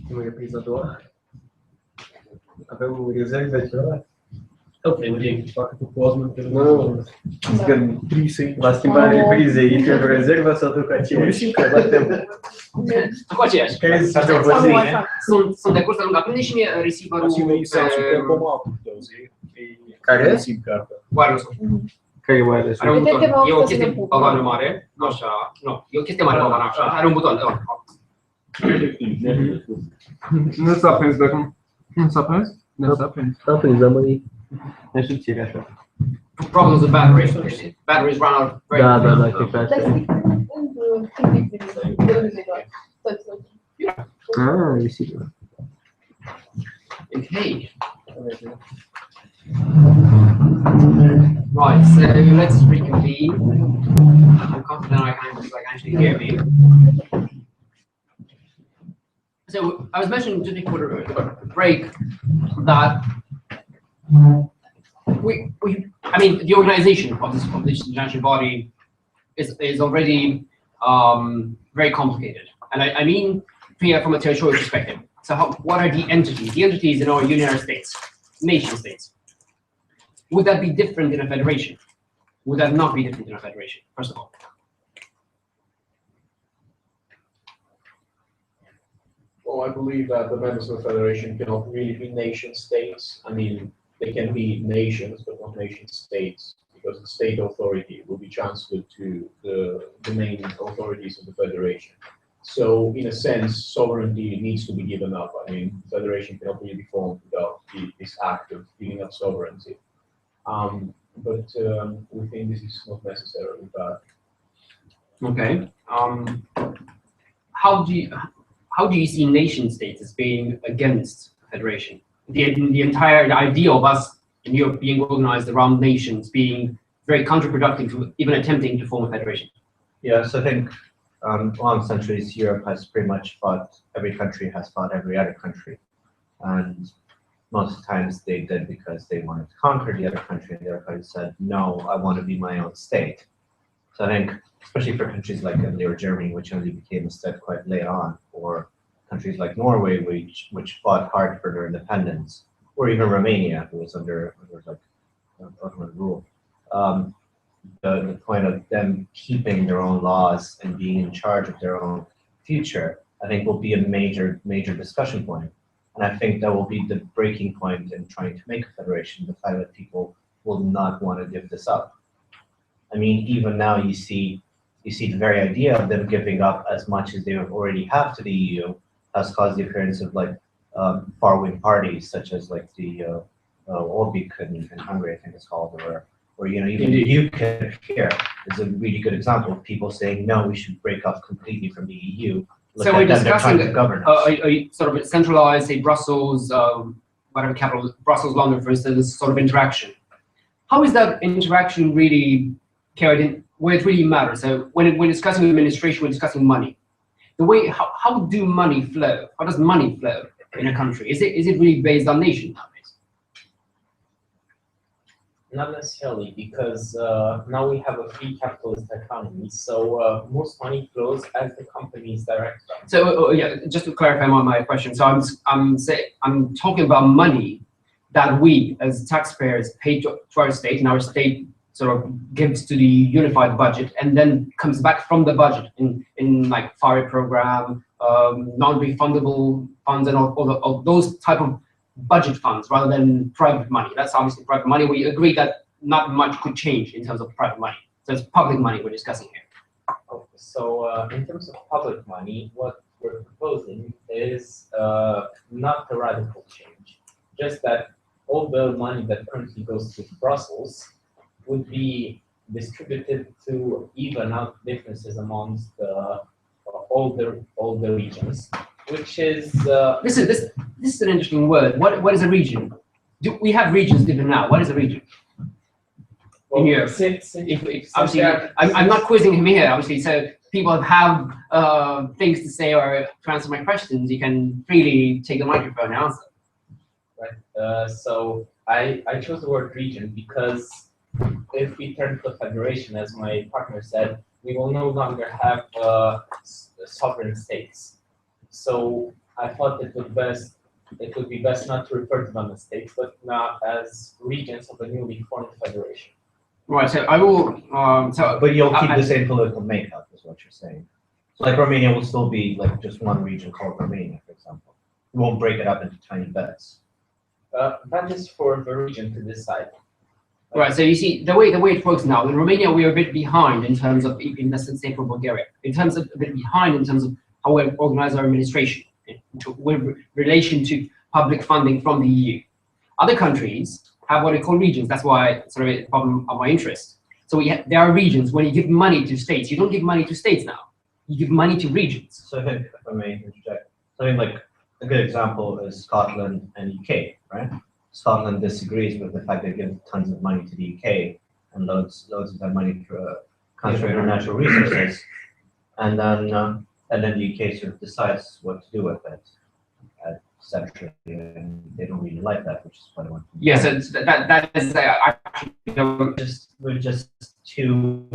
Cum e episodul? Avem rezerve ceva? Ok, uite, fac cu Cosmo. Nu, Zgând 3 secunde. la schimbarea reprizei, e pe rezervă sau tu cu aceeași? Că batem. Cu aceeași. Care este situația? Sunt de curs de lungă. Prinde și mie receiver-ul Care? wireless-ul. Care e wireless? Are un buton. E o chestie cu balonul mare. Așa. Nu, e o chestie mare cu balonul așa. Are un buton. Nu s-a prins de acum. Nu s-a prins? Nu s-a prins. S-a prins, dar măi, ne știu așa. Problems with batteries. Batteries run out very Da, quickly. da, da, cred că așa. Ah, e sigur. Okay. Right, so let's reconvene. I'm confident I can actually hear me. So I was mentioning just before the break that I mean, the organization of this international body is already very complicated, and I mean from a territorial perspective. So what are the entities? The entities in our United States, nation states. Would that be different in a federation? Would that not be different in a federation, first of all? Well, I believe that the members of the federation cannot really be nation states. I mean, they can be nations, but not nation states, because the state authority will be transferred to the main authorities of the federation. So, in a sense, sovereignty needs to be given up. I mean, the federation cannot really be formed without this act of giving up sovereignty. But we think this is not necessarily bad. Okay. How do you see nation states as being against federation? The entire idea of us in Europe being organized around nations being very counterproductive to even attempting to form a federation. Yes, I think long centuries Europe has pretty much fought, every country has fought every other country. And most times they did because they wanted to conquer the other country, and the other country said, no, I want to be my own state. So I think, especially for countries like Italy or Germany, which only became a state quite late on, or countries like Norway, which fought hard for their independence, or even Romania, who was under like Ottoman rule. The point of them keeping their own laws and being in charge of their own future, I think will be a major discussion point. And I think that will be the breaking point in trying to make a federation, the fact that people will not want to give this up. I mean, even now you see the very idea of them giving up as much as they already have to the EU has caused the appearance of like far-wing parties, such as like the Orbik in Hungary, I think it's called, or you know, even the UKIP here is a really good example of people saying, no, we should break off completely from the EU. Look So we're them, they're trying discussing to govern us. a sort of centralized, say Brussels, whatever capital, Brussels, London, for instance, sort of interaction. how is that interaction really carried in, where it really matters? So when we're discussing administration, we're discussing money. The way, how do money flow? How does money flow in a country? Is it really based on nation nowadays? Not necessarily, because now we have a free capitalist economy, so most money flows as the companies direct them. So yeah, just to clarify my question. So I'm talking about money that we as taxpayers pay to our state, and our state sort of gives to the unified budget, and then comes back from the budget in like FARE program, non-refundable funds, and all those type of budget funds rather than private money. That's obviously private money. We agree that not much could change in terms of private money. So it's public money we're discussing here. Okay, so in terms of public money, what we're proposing is not a radical change, just that all the money that currently goes to Brussels would be distributed to even out differences amongst all the regions, which is This is an interesting word. What is a region? Do we have regions even now? What is a region? In Europe. Obviously, I'm not quizzing him here, obviously, so people have things to say or to answer my questions, you can freely take the microphone and answer. Right. So I chose the word region because if we turn to a federation, as my partner said, we will no longer have sovereign states. So I thought it would be best not to refer to them as states, but not as regions of a newly formed federation. Right. So I will. But you'll keep the same political makeup, is what you're saying. So like Romania will still be like just one region called Romania, for example. You won't break it up into tiny bits. That is for the region to decide. Right. So you see the way it works now. In Romania, we are a bit behind in terms of, in the same for Bulgaria, in terms of a bit behind in terms of how we organize our administration with relation to public funding from the EU. Other countries have what we call regions. That's why sort of a problem of my interest. So there are regions. When you give money to states, you don't give money to states now. You give money to regions. So if I may interject, something like a good example is Scotland and UK, right? Scotland disagrees with the fact they give tons of money to the UK and loads of that money to concentrate on natural resources, and then the UK sort of decides what to do with it, centrally, and they don't really like that, which is what I want. Yes, yeah, so that is actually we're just two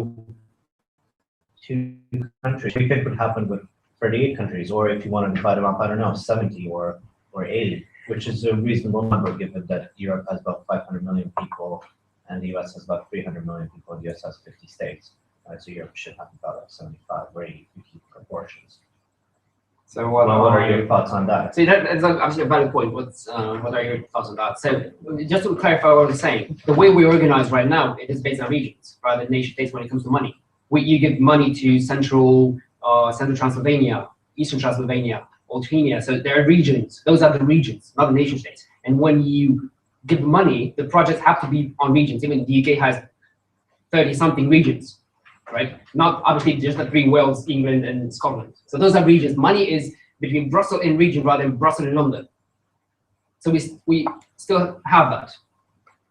countries. We think would happen with 38 countries, or if you want to divide them up, I don't know, 70 or 80, which is a reasonable number given that Europe has about 500 million people and the US has about 300 million people, and the US has 50 states. Right? So Europe should have about like 75 or 80 if you keep proportions. So what are your thoughts on that? So that's actually a valid point. What are your thoughts on that? So just to clarify what I was saying, the way we organize right now, it is based on regions rather than nation states when it comes to money. You give money to central Transylvania, Eastern Transylvania, Altania. So there are regions. Those are the regions, not the nation states. And when you give money, the projects have to be on regions. Even the UK has 30-something regions, right? Not obviously just the 3 Wales, England, and Scotland. So those are regions. Money is between Brussels and region rather than Brussels and London. So we still have that,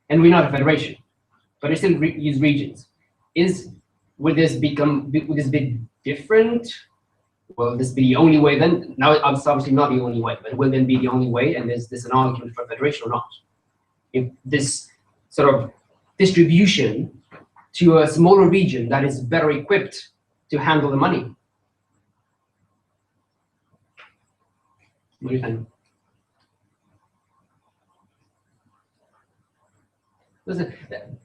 and we're not a federation, but we still use regions. Would this be different? Will this be the only way then? Now it's obviously not the only way, but will then be the only way? And is this an argument for federation or not? If this sort of distribution to a smaller region that is better equipped to handle the money. What do you think?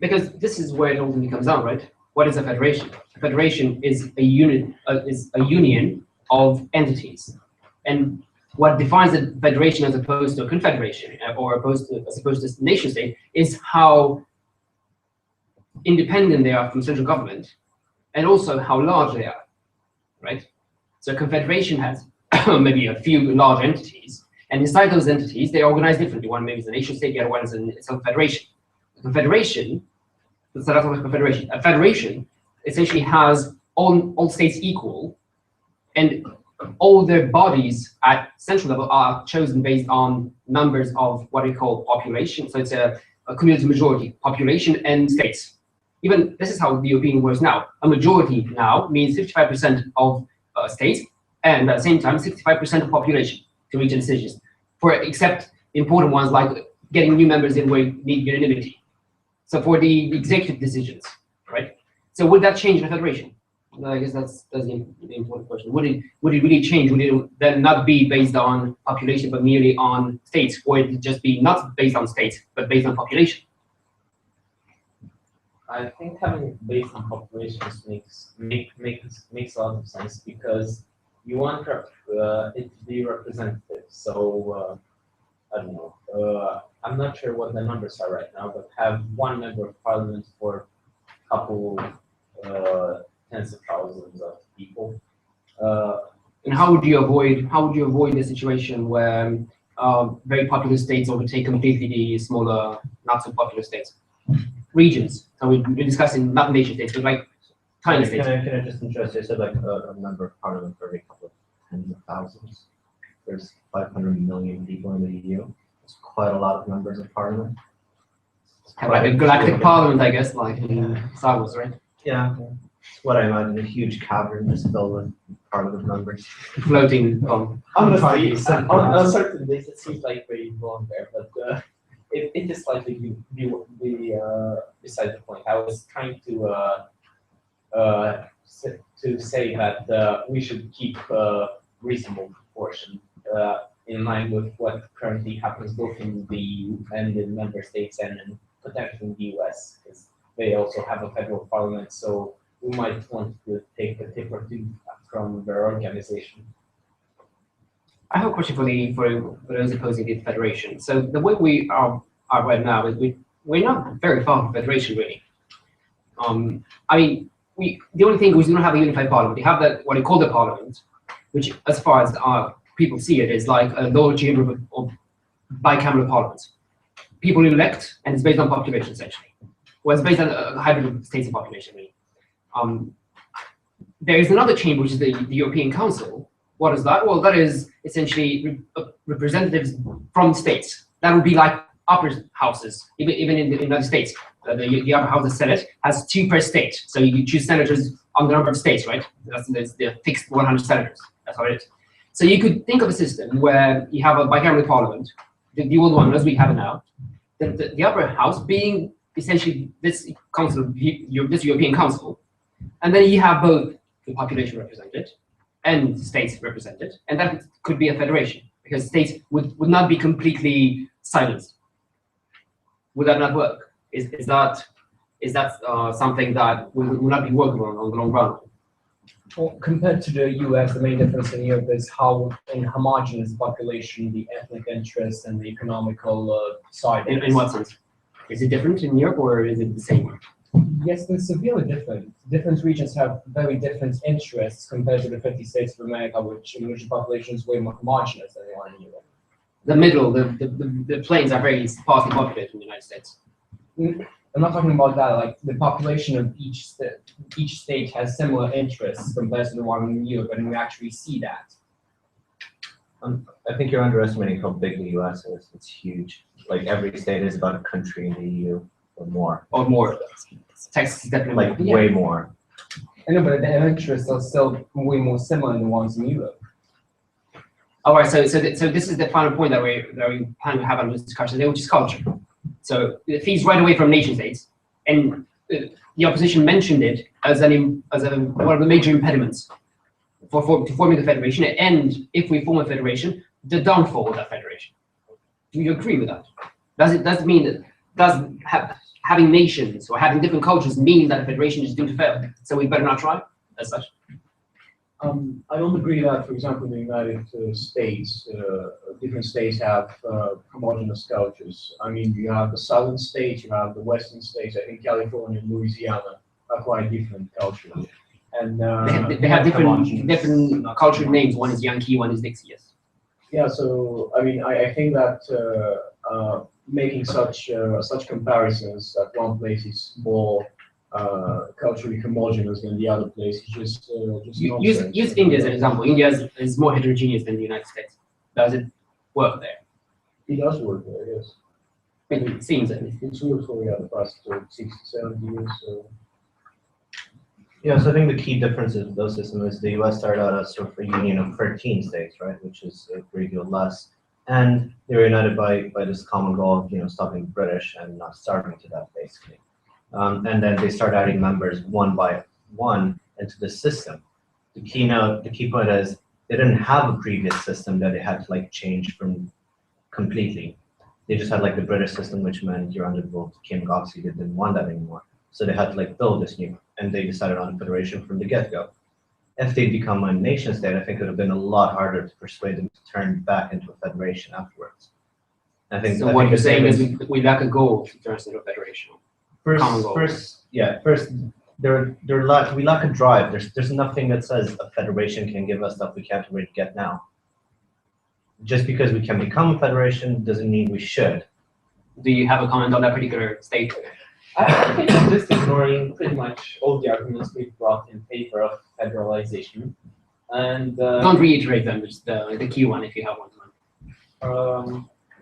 Because this is where it ultimately comes down, right? What is a federation? A federation is a unit, is a union of entities, and what defines a federation as opposed to a confederation, or as opposed to a nation state, is how independent they are from central government, and also how large they are, right? So a confederation has maybe a few large entities, and inside those entities, they organize differently. One maybe is a nation state, the other one is a confederation. A confederation, let's start off with a confederation. A federation essentially has all states equal, and all their bodies at central level are chosen based on numbers of what we call population. So it's a community majority, population and states. Even this is how the European works now. A majority now means 55% of states, and at the same time 65% of population to reach decisions. For except important ones like getting new members in where you need unanimity. So for the executive decisions, right? So would that change the federation? I guess that's the important question. Would it really change? Would it then not be based on population but merely on states, or it just be not based on states but based on population? I think having it based on populations makes a lot of sense because you want it to be representative. So I don't know. I'm not sure what the numbers are right now, but have one member of parliament for a couple tens of thousands of people. And how would you avoid the situation where very popular states overtake completely the smaller, not so popular states? Regions. So we're discussing not nation states, but like tiny states. Can I just interest you? I said like a member of parliament for every couple of tens of thousands. There's 500 million people in the EU. It's quite a lot of members of parliament. Like a galactic parliament, I guess, like in Star Wars, right? Yeah, it's what I imagine, a huge cavern just filled with parliament members. Floating on. Honestly, on a certain days it seems like very long there, but it is slightly beside the point. I was trying to say that we should keep a reasonable proportion in line with what currently happens both in the EU and in member states and in potentially in the US, because they also have a federal parliament, so we might want to take a tip or two from their organization. I have a question for those opposing the federation. So the way we are right now is we're not very far from federation, really. I mean, the only thing is we don't have a unified parliament. We have that what we call the parliament, which, as far as people see it, is like a lower chamber of bicameral parliament. People elect, and it's based on population essentially. Well, it's based on a hybrid of states and population, really. There is another chamber, which is the European Council. What is that? Well, that is essentially representatives from states. That would be like upper houses, even in the United States. The upper house, the Senate, has 2 per state. So you choose senators on the number of states, right? That's the fixed 100 senators. That's how it is. So you could think of a system where you have a bicameral parliament, the old one as we have it now, the upper house being essentially this council, this European Council, and then you have both the population represented and states represented, and that could be a federation because states would not be completely silenced. Would that not work? Is that something that will not be workable on the long run? Well, compared to the US, the main difference in Europe is how in homogeneous population, the ethnic interests and the economical side. In what sense? Is it different in Europe or is it the same? Yes, they're severely different. Different regions have very different interests compared to the 50 states of America, in which the population is way more homogeneous than the one in Europe. The middle, the plains are very sparsely populated in the United States. I'm not talking about that. Like the population of each state has similar interests compared to the one in Europe, and we actually see that. I think you're underestimating how big the US is. It's huge. Like every state is about a country in the EU or more. Or more. Texas is definitely Like way more. I know, but the interests are still way more similar than the ones in Europe. All right, so this is the final point that we plan to have on this discussion today, which is culture. So it feeds right away from nation states, and the opposition mentioned it as one of the major impediments to forming the federation. And if we form a federation, the downfall of that federation. Do you agree with that? Does it mean that having nations or having different cultures mean that a federation is doomed to fail? So we better not try as such. I don't agree that, for example, in the United States, different states have homogeneous cultures. I mean, you have the southern states, you have the western states. I think California and Louisiana are quite different culturally. And they have different cultural names. One is Yankee, one is Dixie. Yes. Yeah. So I mean, I think that making such comparisons that one place is more culturally homogeneous than the other place is just use India as an example. India is more heterogeneous than the United States. Does it work there? It does work there, yes. It seems it. It's useful, the past 60, 70 years, so. Yeah, so I think the key difference of those systems is the US started out as sort of a union of 13 states, right, which is a great deal less. And they were united by this common goal of, stopping the British and not starving to death, basically. And then they start adding members one by one into the system. The key point is they didn't have a previous system that they had to like change from completely. They just had like the British system, which meant you're under the rule of the king. Obviously, they didn't want that anymore. So they had to like build this new, and they decided on federation from the get-go. If they'd become a nation state, I think it would have been a lot harder to persuade them to turn back into a federation afterwards. I think. So I what think you're the saying same is we lack a goal to turn us into a federation. Common goal. First, we lack a drive. There's nothing that says a federation can give us that we can't already get now. Just because we can become a federation doesn't mean we should. Do you have a comment on that particular state? I think I'm just ignoring pretty much all the arguments we've brought in favor of federalization. And Don't reiterate them, just the key one if you have one.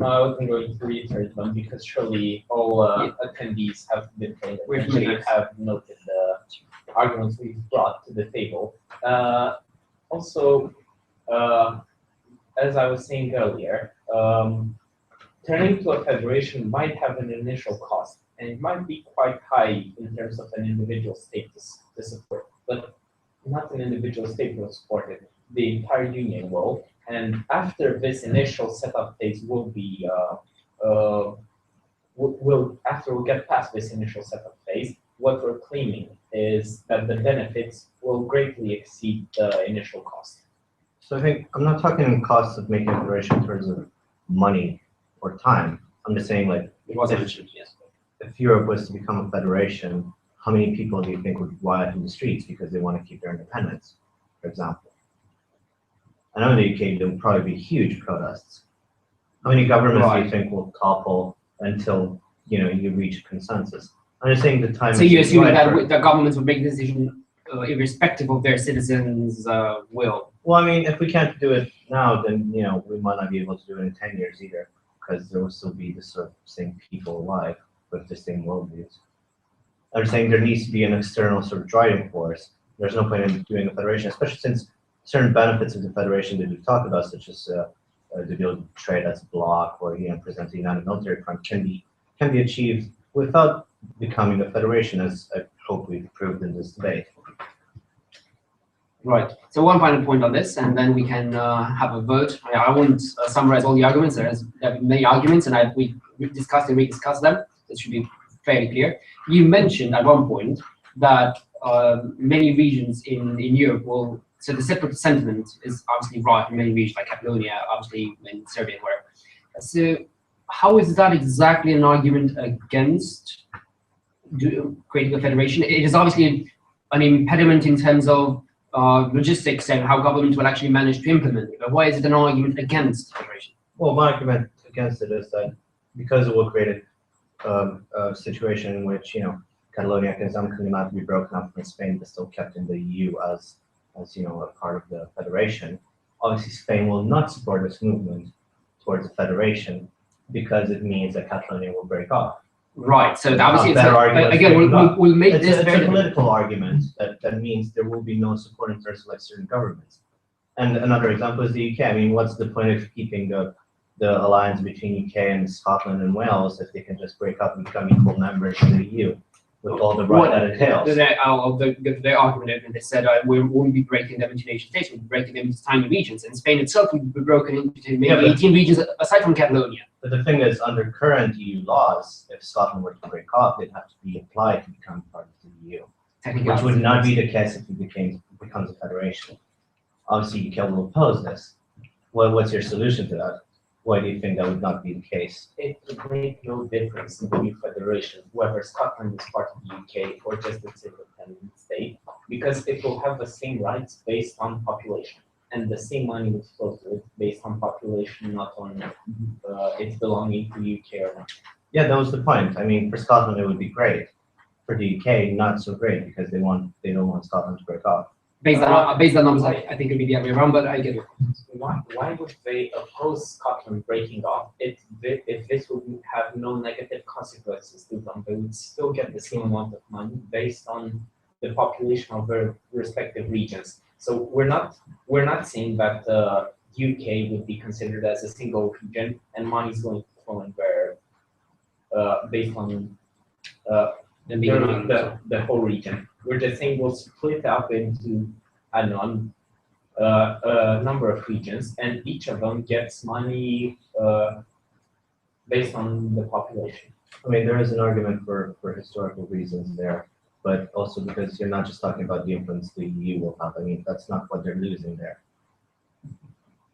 no, I wasn't going to reiterate them because surely all attendees have been trained We're and they familiar. have noted the arguments we've brought to the table. Also, as I was saying earlier, turning to a federation might have an initial cost, and it might be quite high in terms of an individual state to support, but not an individual state will support it. The entire union will, and after this initial setup phase will be, after we get past this initial setup phase, what we're claiming is that the benefits will greatly exceed the initial cost. So I think I'm not talking costs of making a federation in terms of money or time. I'm just saying like It was mentioned, yes. if Europe was to become a federation, how many people do you think would riot in the streets because they want to keep their independence, for example? I know in the UK there will probably be huge protests. How many governments do you think will topple until you reach a consensus? I'm just saying the time. So you assume right that for- the governments will make the decision irrespective of their citizens' will. Well, I mean, if we can't do it now, then we might not be able to do it in 10 years either, because there will still be the sort of same people alive with the same worldviews. I'm saying there needs to be an external sort of driving force. There's no point in doing a federation, especially since certain benefits of the federation that we've talked about, such as the ability to trade as a bloc or present a united military front, can be achieved without becoming a federation, as I hope we've proved in this debate. Right. So one final point on this, and then we can have a vote. I won't summarize all the arguments. There are many arguments, and we discussed and rediscussed them. This should be fairly clear. You mentioned at one point that many regions in Europe will. So the separate sentiment is obviously right in many regions, like Catalonia, obviously in Serbia and wherever. So how is that exactly an argument against creating a federation? It is obviously an impediment in terms of logistics and how government will actually manage to implement it. But why is it an argument against federation? Well, my argument against it is that because it will create a situation in which Catalonia can not be broken up from Spain, but still kept in the EU as a part of the federation. Obviously, Spain will not support this movement towards a federation because it means that Catalonia will break off. Right. So obviously, Again, we'll make this it's very a political argument that means there will be no support in terms of like certain governments. And another example is the UK. I mean, what's the point of keeping the alliance between UK and Scotland and Wales if they can just break up and become equal members of the EU with all the right that it entails? The argument, they said we won't be breaking them into nation states, we'll be breaking them into tiny regions. And Spain itself would be broken into maybe 18 regions aside from Catalonia. But the thing is, under current EU laws, if Scotland were to break off, they'd have to be applied to become part of the EU, which would not be the case if it becomes a federation. Obviously, UK will oppose this. What's your solution to that? Why do you think that would not be the case? It would make no difference in the new federation, whether Scotland is part of the UK or just its independent state, because it will have the same rights based on population, and the same money would flow to it based on population, not on its belonging to the UK or not. Yeah, that was the point. I mean, for Scotland, it would be great. For the UK, not so great because they don't want Scotland to break off. Based on numbers, I think it'd be the other way around, but I get it. why would they oppose Scotland breaking off if this would have no negative consequences to them? They would still get the same amount of money based on the population of their respective regions. So we're not saying that UK would be considered as a single region and money is going to flow in there based on the whole region. We're just saying we'll split up into I don't know a number of regions, and each of them gets money based on the population. I mean, there is an argument for historical reasons there, but also because you're not just talking about the influence the EU will have. I mean, that's not what they're losing there.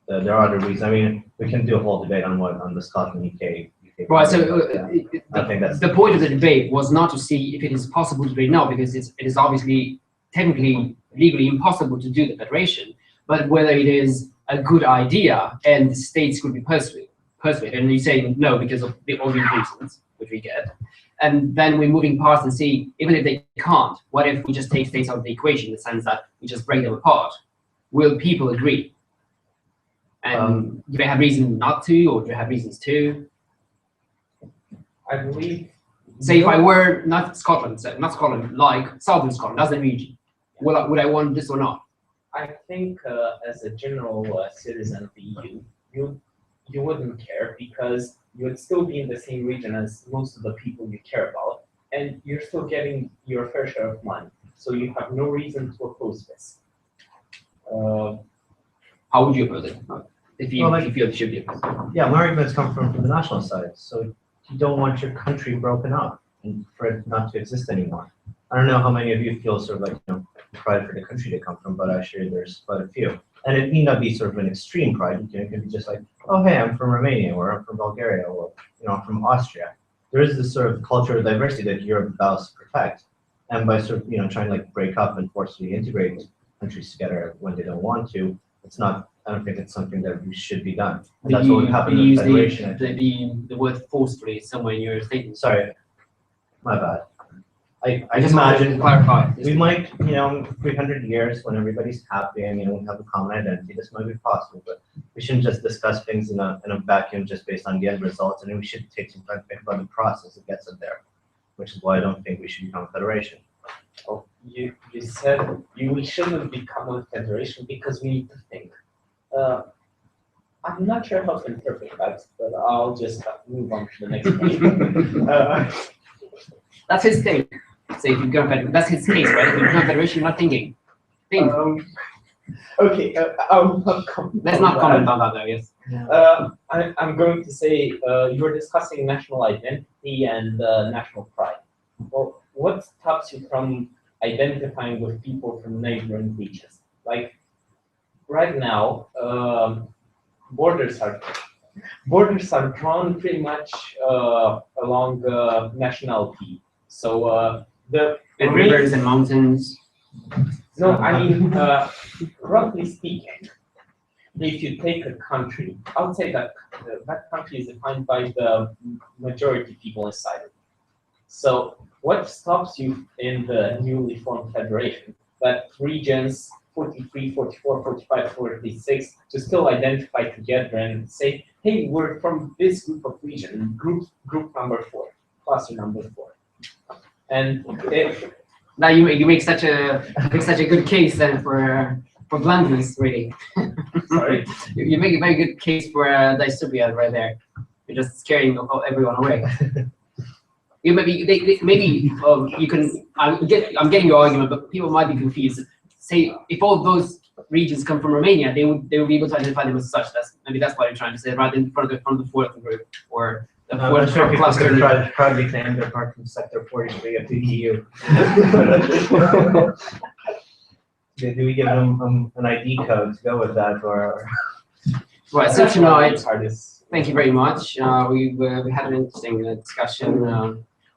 There are other reasons. I mean, we can do a whole debate on the Scotland UK. Right. So I think that's the point of the debate was not to see if it is possible to do it now, because it is obviously technically, legally impossible to do the federation, but whether it is a good idea and the states could be persuaded. And you say no because of the obvious reasons, which we get. And then we're moving past and see, even if they can't, what if we just take states out of the equation in the sense that we just break them apart? Will people agree? And do they have reason not to, or do they have reasons to? I believe. Say if I were not Scotland, like Southern Scotland, that's the region, would I want this or not? I think as a general citizen of the EU, you wouldn't care because you would still be in the same region as most of the people you care about, and you're still getting your fair share of money. So you have no reason to oppose this. How would you oppose it? If you feel it should be opposed? yeah. My arguments come from the national side. So you don't want your country broken up and for it not to exist anymore. I don't know how many of you feel sort of like pride for the country they come from, but I'm sure there's quite a few. And it need not be sort of an extreme pride. It can be just like, oh hey, I'm from Romania, or I'm from Bulgaria, or I'm from Austria. There is this sort of cultural diversity that Europe vows to protect, and by sort of trying to like break up and forcibly integrate countries together when they don't want to, it's not. I don't think it's something that should be done. And that's what would happen in the federation. The word forcefully somewhere in your statement. Sorry, my bad. I just imagine wanted to clarify. we might, 300 years when everybody's happy and we have a common identity, this might be possible, but we shouldn't just discuss things in a vacuum just based on the end results, and we should take some time to think about the process that gets us there, which is why I don't think we should become a federation. Oh, you said we shouldn't become a federation because we need to think. I'm not sure how to interpret that, but I'll just move on to the next question. That's his thing. So if you go federation, that's his case, right? If you become federation, you're not thinking. Think. Okay, I'll not comment. Let's not comment on that, though. Yes. I'm going to say you're discussing national identity and national pride. Well, what stops you from identifying with people from neighboring regions? Like right now, borders are drawn pretty much along nationality. So And rivers and mountains. No, I mean, roughly speaking, if you take a country, I would say that that country is defined by the majority people inside it. So what stops you in the newly formed federation? That regions 43, 44, 45, 46 to still identify together and say, hey, we're from this group of region, group number 4, cluster number 4. And if Now you make such a good case then for bluntness, really. sorry, You make a very good case for dystopia right there. You're just scaring everyone away. You maybe you can. I'm getting your argument, but people might be confused. Say if all those regions come from Romania, they would be able to identify them as such. That's what I'm trying to say, rather than from the fourth group or the fourth cluster. Proudly claim they're part from Sector 43 of the EU. Do we give them an ID code to go with that, or? Right. So tonight, thank you very much. We had an interesting discussion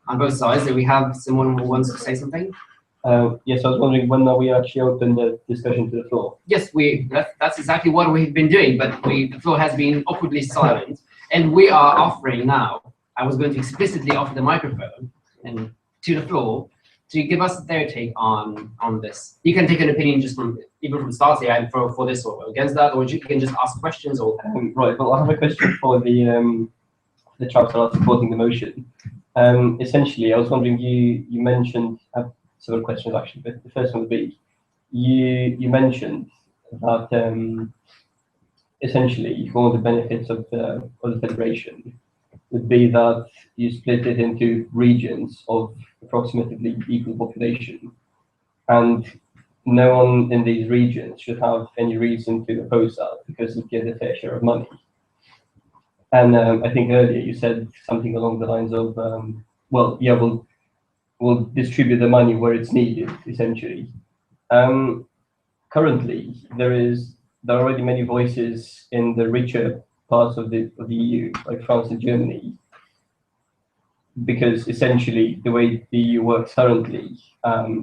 on both sides. Do we have someone who wants to say something? Yes, I was wondering when are we actually open the discussion to the floor? Yes, that's exactly what we've been doing, but the floor has been awkwardly silent, and we are offering now. I was going to explicitly offer the microphone and to the floor to give us their take on this. You can take an opinion just from even from start here and for this or against that, or you can just ask questions or. Right. Well, I have a question for the chaps that are supporting the motion. Essentially, I was wondering, you mentioned several questions actually, but the first one would be, you mentioned that essentially one of the benefits of the federation would be that you split it into regions of approximately equal population, and no one in these regions should have any reason to oppose that because it gets a fair share of money. And I think earlier you said something along the lines of, well, yeah, we'll distribute the money where it's needed, essentially. Currently, there are already many voices in the richer parts of the EU, like France and Germany, because essentially the way the EU works currently,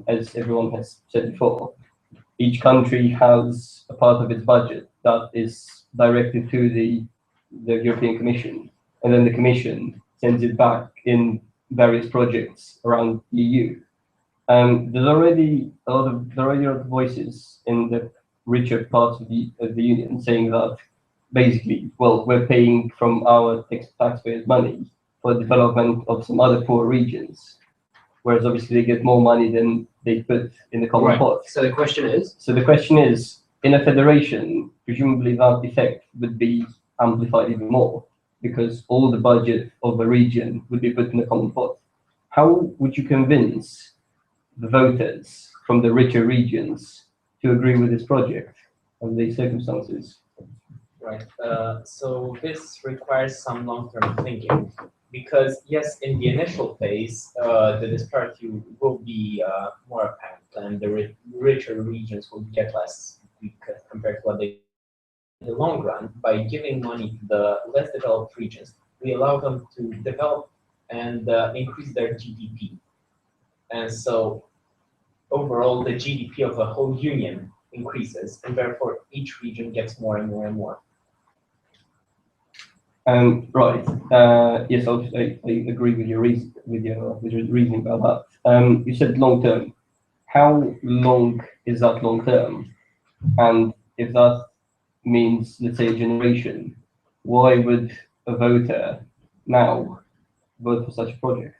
as everyone has said before, each country has a part of its budget that is directed to the European Commission, and then the Commission sends it back in various projects around the EU. There's already a lot of voices in the richer parts of the Union saying that basically, well, we're paying from our taxpayers' money for the development of some other poor regions, whereas obviously they get more money than they put in the common pot. So the question is? So the question is, in a federation, presumably that effect would be amplified even more, because all the budget of a region would be put in the common pot. How would you convince the voters from the richer regions to agree with this project under these circumstances? Right. So this requires some long-term thinking, because yes, in the initial phase, the disparity will be more apparent, and the richer regions will get less compared to what they. In the long run, by giving money to the less developed regions, we allow them to develop and increase their GDP, and so overall, the GDP of the whole union increases, and therefore each region gets more and more and more. Right. Yes, I agree with your reasoning about that. You said long term. How long is that long term? And if that means, let's say, a generation, why would a voter now vote for such a project?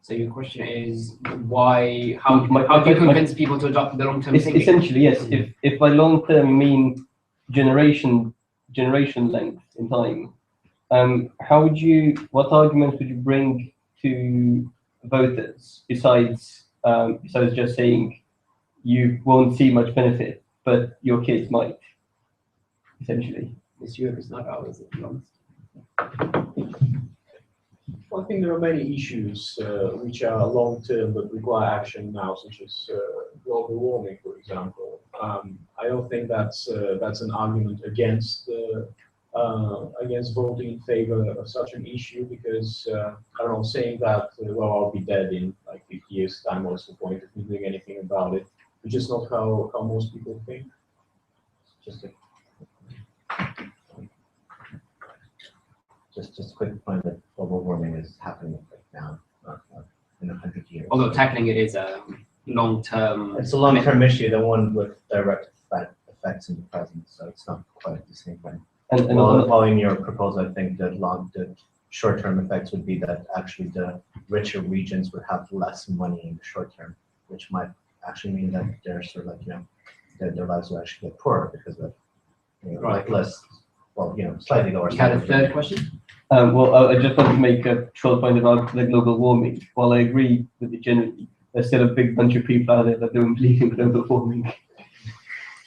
So your question is why? How do you convince people to adopt the long-term thinking? Essentially, yes. If by long-term mean generation length in time, what arguments would you bring to voters besides just saying you won't see much benefit, but your kids might, essentially? It's yours, not ours, if you're honest. Well, I think there are many issues which are long-term but require action now, such as global warming, for example. I don't think that's an argument against voting in favor of such an issue, because I don't know, saying that well, I'll be dead in like 50 years' time, what's the point of me doing anything about it? It's just not how most people think. Just a quick point that global warming is happening right now, not in 100 years. Although tackling it is a long-term. It's a long-term issue, the one with direct effects in the present, so it's not quite the same thing. And while in your proposal, I think the short-term effects would be that actually the richer regions would have less money in the short term, which might actually mean that they're sort of like, their lives will actually get poorer because of, like less, slightly lower. You had a third question? Well, I just want to make a short point about the global warming. While I agree with you generally, there's still a big bunch of people out there that don't believe in global warming.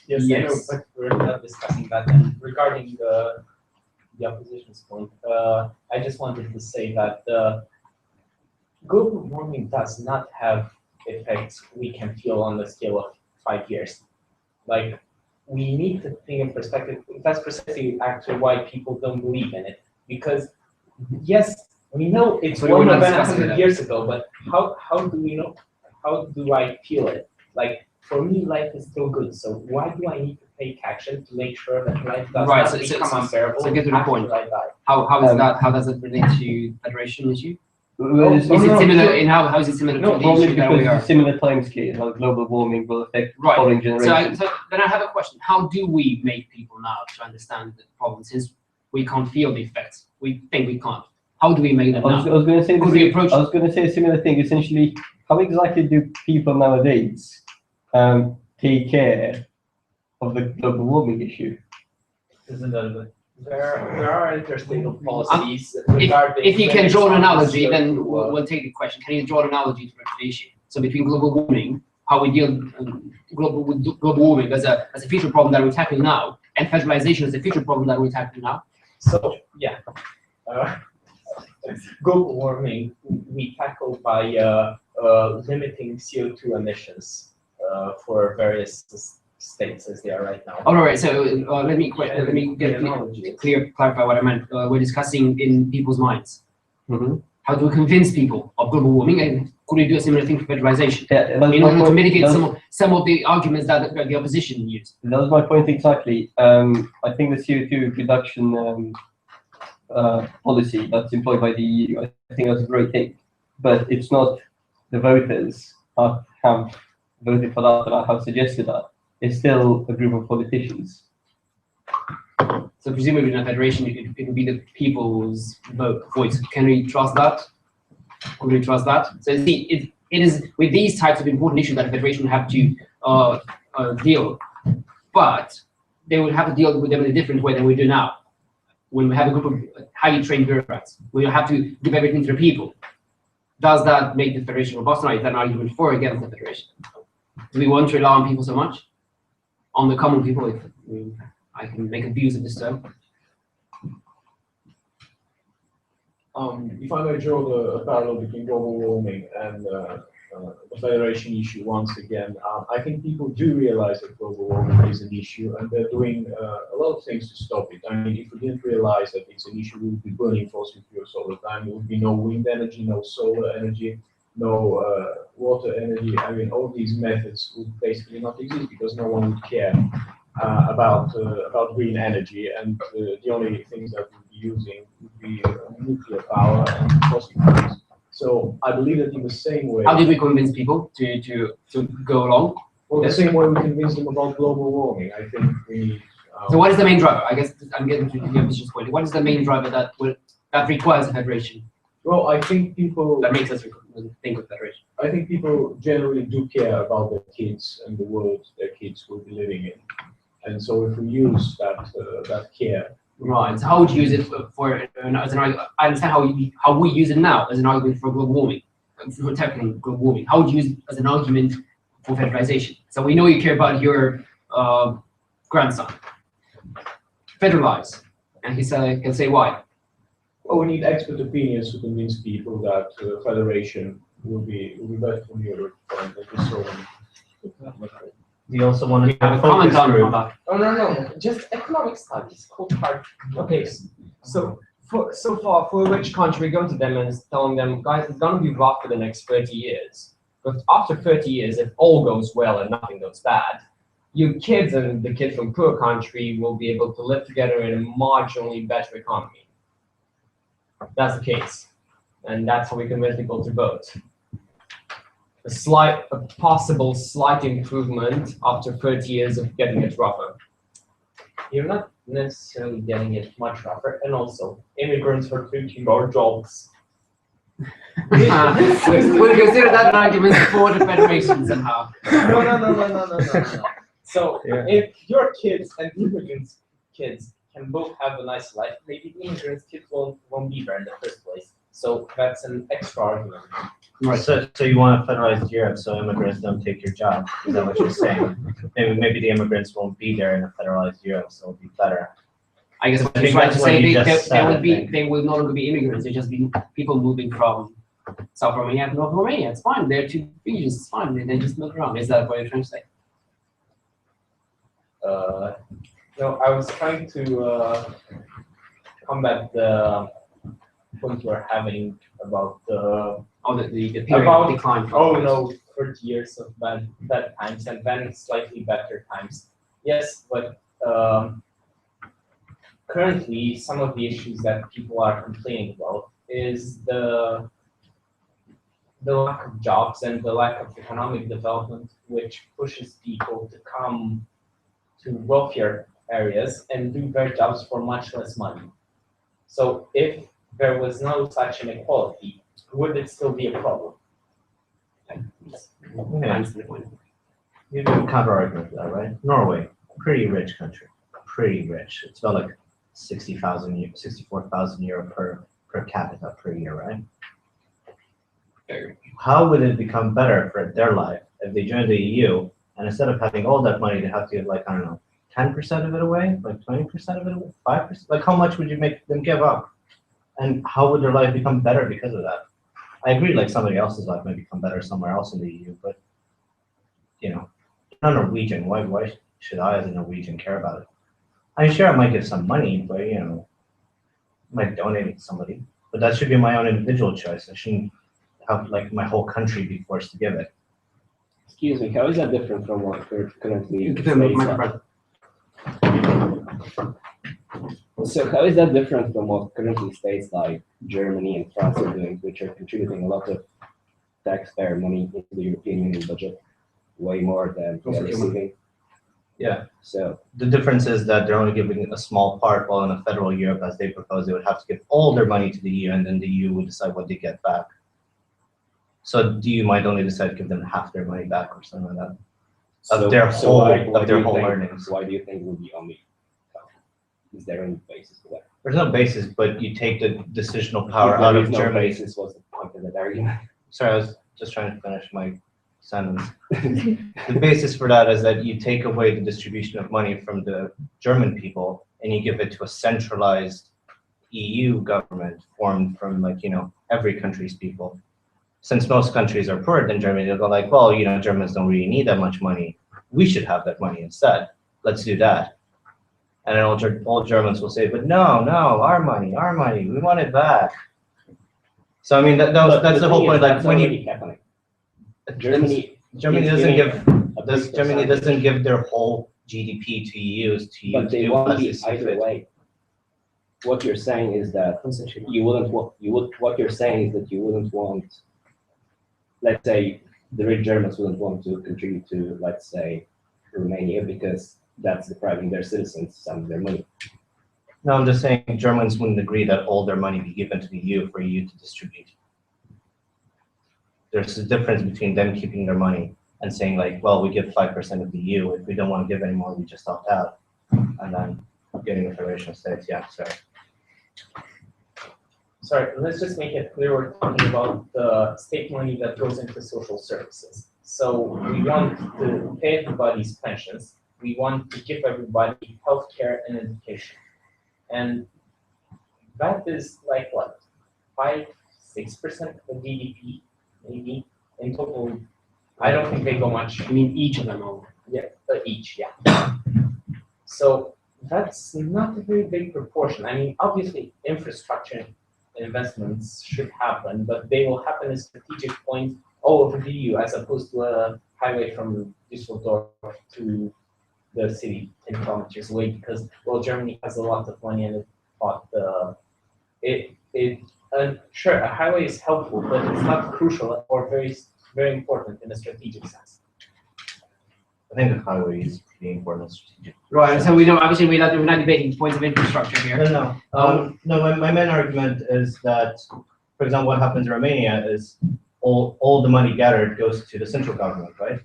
Yes, but we're not discussing that. And regarding the opposition's point, I just wanted to say that global warming does not have effects we can feel on the scale of 5 years. Like, we need to think in perspective. That's precisely actually why people don't believe in it. Because yes, we know it's But we're warmer not than discussing 100 that. years ago, but how do we know? How do I feel it? Like, for me, life is still good. So why do I need to take action to make sure that life does Right, not so- become so- unbearable so get to the after point. I die? How is that? How does it relate to federation issue? Well, Is it similar in how is it similar No, to the probably issue that because we are? it's a similar time scale, how global warming will affect Right. following So, generations. so then I have a question. How do we make people now to understand the problem since we can't feel the effects? We think we can't. How do we make them I was now? going to say Could we approach- I was going to say a similar thing. Essentially, how exactly do people nowadays take care of the global warming issue? Isn't that a bit? There are interstate policies regarding. If you can draw an analogy, CO2, then we'll take the question. Can you draw an analogy to the issue? So between global warming, how we deal with global warming as a future problem that we're tackling now, and federalization as a future problem that we're tackling now. So, yeah. Global warming, we tackle by limiting CO2 emissions for various states as they are right now. All right. So let me clarify what I meant. We're discussing in people's minds. Mm-hmm. How do we convince people of global warming, and could we do a similar thing for federalization Yeah, in order to mitigate some of the arguments that the opposition used? That was my point exactly. I think the CO2 reduction policy that's employed by the EU, I think that's a great thing. But it's not the voters that have voted for that, that have suggested that. It's still a group of politicians. So presumably in a federation, it would be the people's voice. Can we trust that? Could we trust that? So see, it is with these types of important issues that a federation would have to deal, but they will have to deal with them in a different way than we do now. When we have a group of highly trained bureaucrats, we have to give everything to the people. Does that make the federation robust? Or is that an argument for or against the federation? Do we want to rely on people so much? On the common people, if I can make abuse of this term. If I may draw a parallel between global warming and the federation issue once again, I think people do realize that global warming is an issue, and they're doing a lot of things to stop it. I mean, if we didn't realize that it's an issue, we would be burning fossil fuels all the time. There would be no wind energy, no solar energy, no water energy. I mean, all these methods would basically not exist because no one would care about green energy, and the only things that we'd be using would be nuclear power and fossil fuels. So I believe that in the same way. How did we convince people to go along? Well, the same way we convince them about global warming. I think we need. So what is the main driver? I guess I'm getting to the ambitious point. What is the main driver that requires a federation? Well, I think people. That makes us think of federation. I think people generally do care about their kids and the world their kids will be living in, and so if we use that care. Right. So how would you use it for as an argument? I understand how we use it now as an argument for global warming, for tackling global warming. How would you use it as an argument for federalization? So we know you care about your grandson. Federalize, and he can say why. Well, we need expert opinions to convince people that federation will be better for Europe and that we solve. Do you also want to Have a comment on that. Oh, no, just economic studies, cold hard. Okay, so far, for a rich country, we go to them and telling them, guys, it's gonna be rough for the next 30 years. But after 30 years, if all goes well and nothing goes bad, you kids and the kids from poor country will be able to live together in a marginally better economy. That's the case, and that's how we convince people to vote. A possible slight improvement after 30 years of getting it rougher. You're not necessarily getting it much rougher, and also immigrants are taking our jobs. We'll consider that an argument for the federation somehow. No. So Yeah. if your kids and immigrants' kids can both have a nice life, maybe the immigrants' kids won't be there in the first place. So that's an extra argument. Right. So you want to federalize Europe so immigrants don't take your job? Is that what you're saying? Maybe the immigrants won't be there in a federalized Europe, so it'll be better. I guess I what you're think trying to that's what say, you just said, they will no longer be immigrants. They'll just be people moving from South Romania to North Romania. It's fine. They're two regions. It's fine. They just move around. Is that what you're trying to say? No, I was trying to combat the point we're having about the Oh, the period About- decline. oh no 30 years of bad times and then slightly better times. Yes, but currently some of the issues that people are complaining about is the lack of jobs and the lack of economic development, which pushes people to come to wealthier areas and do their jobs for much less money. So if there was no such inequality, would it still be a problem? Okay. You do a counter argument to that, right? Norway, pretty rich country, pretty rich. It's about like 64,000 euro per capita per year, right? How would it become better for their life if they joined the EU and instead of having all that money, they have to give like, I don't know, 10% of it away, like 20% of it away, 5%? Like how much would you make them give up? And how would their life become better because of that? I agree, like somebody else's life might become better somewhere else in the EU, but you know, I'm not Norwegian. Why should I as a Norwegian care about it? I'm sure I might give some money, but you know, I might donate it to somebody. But that should be my own individual choice. I shouldn't have like my whole country be forced to give it. Excuse me, how is that different from what currently So how is that different from what currently states like Germany and France are doing, which are contributing a lot of taxpayer money into the European Union budget, way more than they're receiving? Yeah. So the difference is that they're only giving a small part, while in a federal Europe, as they propose, they would have to give all their money to the EU, and then the EU would decide what they get back. So the EU might only decide to give them half their money back or something like that. Of their whole earnings. Why do you think it would be only? Is there any basis for that? There's no basis, but you take the decisional power out of Germany. Basis, what's the point of that argument? Sorry, I was just trying to finish my sentence. The basis for that is that you take away the distribution of money from the German people and you give it to a centralized EU government formed from like, you know, every country's people. Since most countries are poorer than Germany, they'll go like, well, you know, Germans don't really need that much money. We should have that money instead. Let's do that. And then all Germans will say, but no, our money, we want it back. So I mean, that's the whole point. Like when you Germany doesn't give their whole GDP to use to use. But they won't be either way. What you're saying is that you wouldn't want, let's say, the rich Germans wouldn't want to contribute to, let's say, Romania because that's depriving their citizens some of their money. No, I'm just saying Germans wouldn't agree that all their money be given to the EU for EU to distribute. There's a difference between them keeping their money and saying like, well, we give 5% of the EU. If we don't want to give anymore, we just opt out. And then getting the Federation of States, yeah, sorry. Sorry, let's just make it clear we're talking about the state money that goes into social services. So we want to pay everybody's pensions. We want to give everybody healthcare and education. And that is like what, 5-6% of GDP, maybe in total. I don't think they go much. I mean, each of them all. Yeah, each, yeah. So that's not a very big proportion. I mean, obviously, infrastructure investments should happen, but they will happen at strategic points all over the EU, as opposed to a highway from Düsseldorf to the city 10 kilometers away, because, well, Germany has a lot of money and it thought sure, a highway is helpful, but it's not crucial or very, very important in a strategic sense. I think the highway is pretty important strategic. Right, so we know, obviously we're not debating points of infrastructure here. No. My main argument is that, for example, what happens in Romania is all the money gathered goes to the central government, right?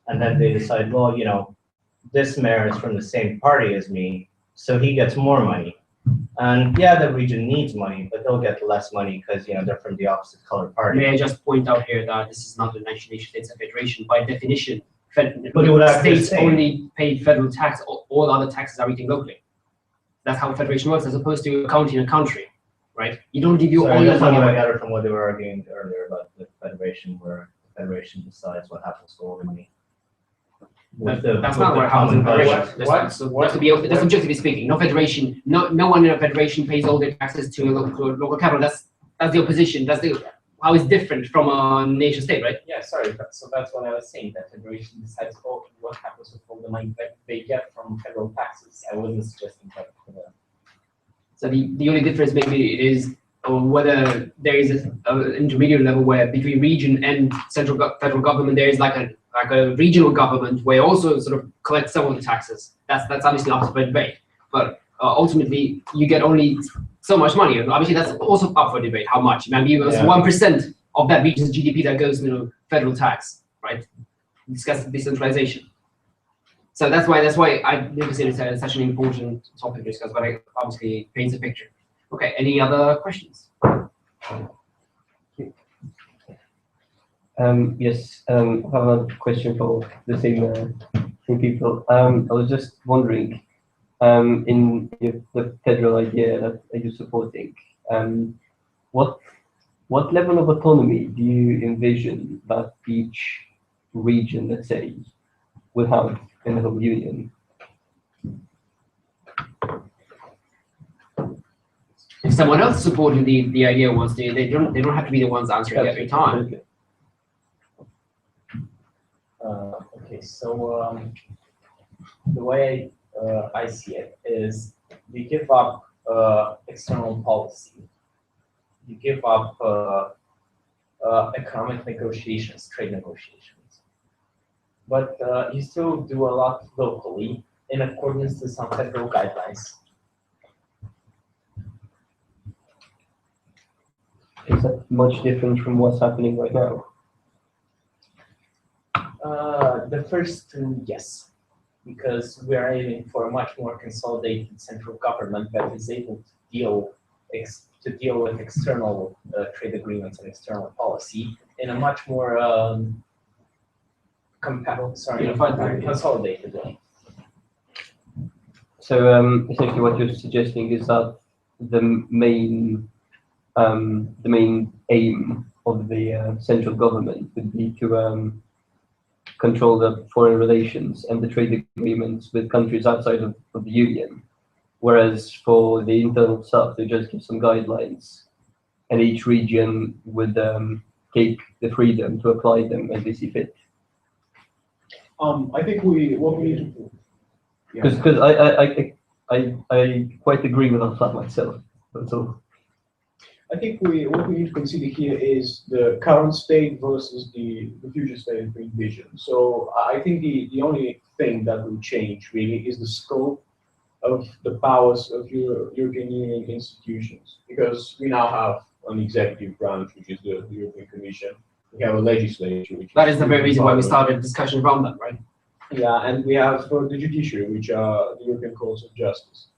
And then they decide, well, you know, this mayor is from the same party as me, so he gets more money. And yeah, the region needs money, but they'll get less money because, you know, they're from the opposite color party. May I just point out here that this is not the nation states of federation. By definition, but it would states only pay federal tax, all other taxes are written locally. That's how federation works, as opposed to a county in a country, right? You don't give you all your money. I gathered from what they were arguing earlier about the federation, where the federation decides what happens to all the money. That's not what happens in federation. That's objectively speaking. No federation, no one in a federation pays all their taxes to a local capital. That's the opposition. That's how it's different from a nation state, right? Yeah, sorry, so that's what I was saying, that federation decides what happens with all the money that they get from federal taxes. I wasn't suggesting that. So the only difference maybe is whether there is an intermediate level where between region and federal government there is like a regional government where also sort of collects some of the taxes. That's obviously up for debate, but ultimately you get only so much money. And obviously that's also up for debate. How much? Maybe it was 1% of that region's GDP that goes into federal tax, right? Discuss decentralization. So that's why I consider it such an important topic to discuss, but it obviously paints a picture. Okay, any other questions? Yes, I have a question for the same people. I was just wondering, in the federal idea that you're supporting, what level of autonomy do you envision that each region, let's say, will have in the whole union? If someone else supporting the idea wants to, they don't have to be the ones answering every time. Okay, so the way I see it is you give up external policy, you give up economic negotiations, trade negotiations, but you still do a lot locally in accordance to some federal guidelines. Is that much different from what's happening right now? The first two, yes, because we are aiming for a much more consolidated central government that is able to deal with external trade agreements and external policy in a much more consolidated way. So essentially, what you're suggesting is that the main aim of the central government would be to control the foreign relations and the trade agreements with countries outside of the union, whereas for the internal stuff, they just give some guidelines, and each region would take the freedom to apply them as they see fit. I think what we need to. Because I quite agree with that myself. That's all. I think what we need to consider here is the current state versus the future state we envision. So I think the only thing that will change really is the scope of the powers of European Union institutions, because we now have an executive branch, which is the European Commission. We have a legislature, which that is the very reason why we started discussion around that, right? Yeah, and we have the judiciary, which are the European Courts of Justice.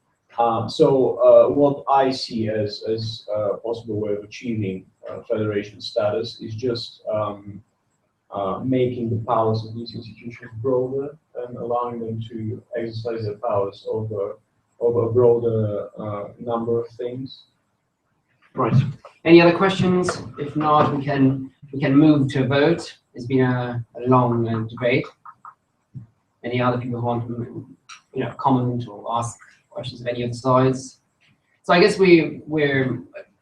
So what I see as a possible way of achieving federation status is just making the powers of these institutions broader and allowing them to exercise their powers over a broader number of things. Right. Any other questions? If not, we can move to a vote. It's been a long debate. Any other people who want to comment or ask questions of any of the sides? So I guess we're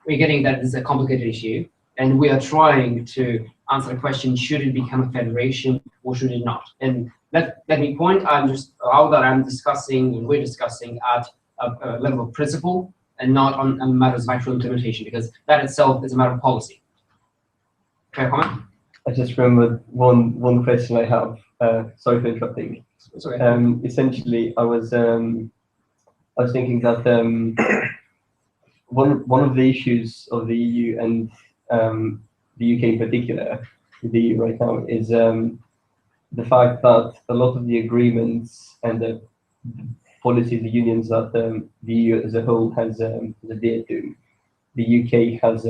getting that it's a complicated issue, and we are trying to answer the question: should it become a federation or should it not? And let me point: we're discussing at a level of principle and not on matters of actual implementation, because that itself is a matter of policy. Fair comment? I just remembered one question I have. Sorry for interrupting. It's okay. Essentially, I was thinking that one of the issues of the EU and the UK in particular, the EU right now, is the fact that a lot of the agreements and the policies, the unions that the EU as a whole has adhered to, the UK has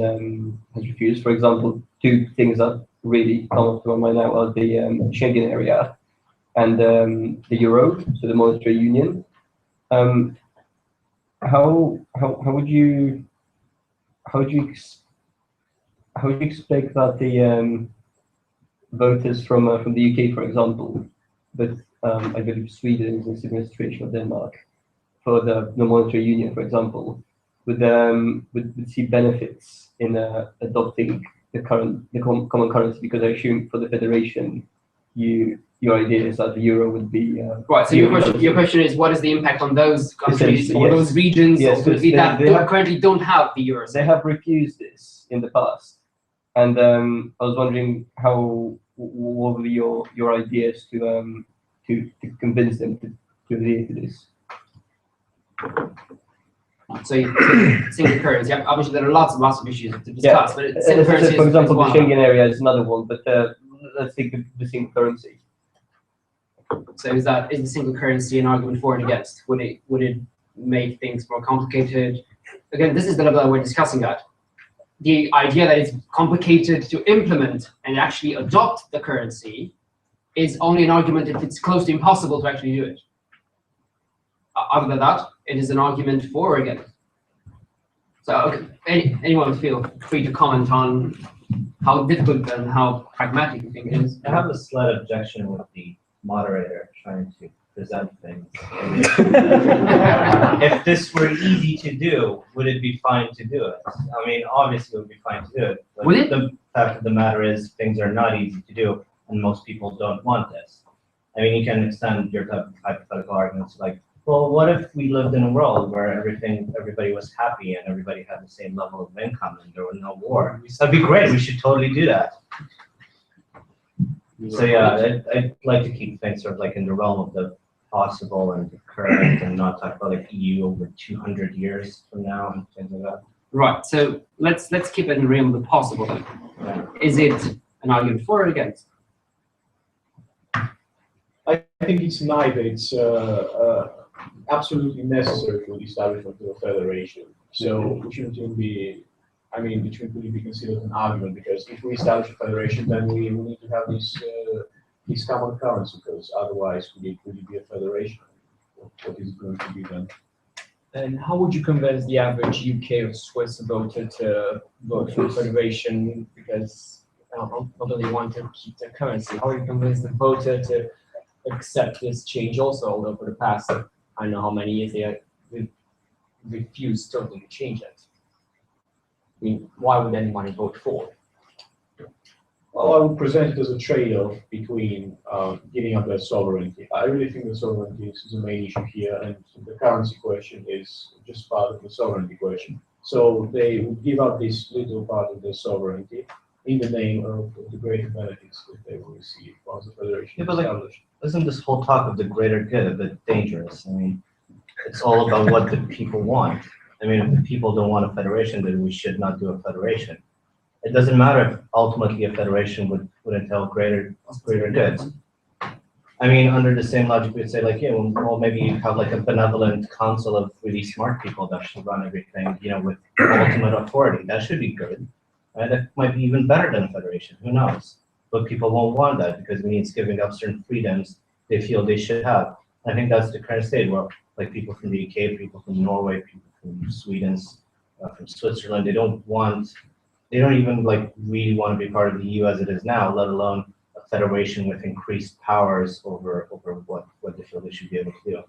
refused. For example, two things that really come up to my mind now are the Schengen area and the euro, so the monetary union. How would you expect that the voters from the UK, for example, but I believe Sweden is in a similar situation of Denmark, for the monetary union, for example, would see benefits in adopting common currency? Because I assume for the federation, your idea is that the euro would be right. So your question is, what is the impact on those countries or Yes. those regions Yes, or because that they have- currently don't have the euro? They have refused this in the past, and I was wondering what were your ideas to convince them to adhere to this. So single currency. Yeah, obviously, there are lots and lots of issues to discuss, Yeah. but As single I said, currency for is example, the one. Schengen area is another one, but let's take the single currency. So is the single currency an argument for and against? Would it make things more complicated? Again, this is the level that we're discussing at. The idea that it's complicated to implement and actually adopt the currency is only an argument if it's close to impossible to actually do it. Other than that, it is an argument for or against. So okay, anyone feel free to comment on how difficult and how pragmatic you think it is. I have a slight objection with the moderator trying to present things. If this were easy to do, would it be fine to do it? I mean, obviously it would be fine to do it. But Would it? the fact of the matter is things are not easy to do and most people don't want this. I mean, you can extend your type of hypothetical arguments like, well, what if we lived in a world where everybody was happy and everybody had the same level of income and there was no war? That'd be great. We should totally do that. So yeah, I'd like to keep things sort of like in the realm of the possible and the current, and not talk about like EU over 200 years from now and things like that. Right. So let's keep it in the realm of the possible then. Yeah. Is it an argument for or against? I think it's neither. It's absolutely necessary for the establishment of a federation. So it shouldn't even be, I mean, it shouldn't really be considered an argument, because if we establish a federation, then we need to have this common currency, because otherwise would it really be a federation? What is it going to be then? And how would you convince the average UK or Swiss voter to vote for federation? Because not only want to keep their currency, how would you convince the voter to accept this change also, although for the past, I don't know how many years they have refused totally to change it? I mean, why would anyone vote for? Well, I would present it as a trade-off between giving up their sovereignty. I really think the sovereignty is the main issue here, and the currency question is just part of the sovereignty question. So they would give up this little part of their sovereignty in the name of the greater benefits that they will receive once the federation is established. Isn't this whole talk of the greater good a bit dangerous? I mean, it's all about what the people want. I mean, if the people don't want a federation, then we should not do a federation. It doesn't matter if ultimately a federation would entail greater goods. I mean, under the same logic, we'd say like, yeah, well, maybe you have like a benevolent council of really smart people that should run everything, you know, with ultimate authority. That should be good. Right? That might be even better than a federation. Who knows? But people won't want that because it means giving up certain freedoms they feel they should have. I think that's the current state where like people from the UK, people from Norway, people from Sweden, from Switzerland, they don't even like really want to be part of the EU as it is now, let alone a federation with increased powers over what they feel they should be able to do.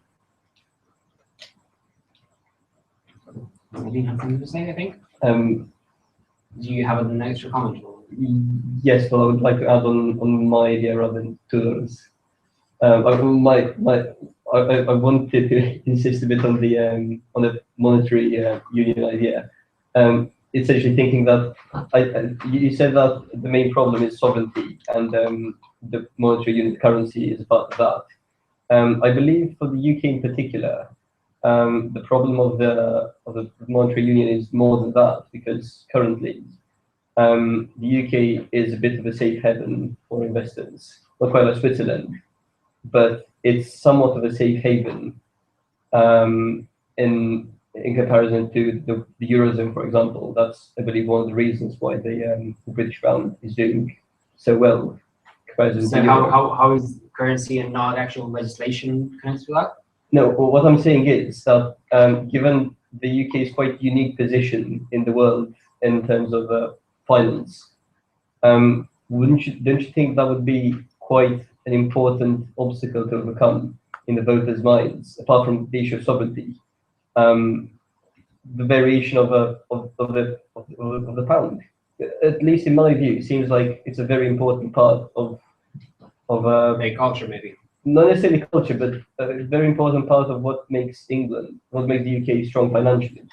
You have something to say, I think. Do you have an extra comment? Yes, well, I would like to add on my idea rather than to others. I wanted to insist a bit on the monetary union idea. Essentially thinking that you said that the main problem is sovereignty, and the monetary unit currency is a part of that. I believe for the UK in particular, the problem of the monetary union is more than that, because currently the UK is a bit of a safe haven for investors, not quite like Switzerland, but it's somewhat of a safe haven in comparison to the Eurozone, for example. That's, I believe, one of the reasons why the British pound is doing so well. So how is currency and not actual legislation connected to that? No, well, what I'm saying is that given the UK's quite unique position in the world in terms of finance, don't you think that would be quite an important obstacle to overcome in the voters' minds, apart from the issue of sovereignty? The variation of the pound. at least in my view, it seems like it's a very important part of Make culture, maybe. not necessarily culture, but a very important part of what makes England, what makes the UK strong financially.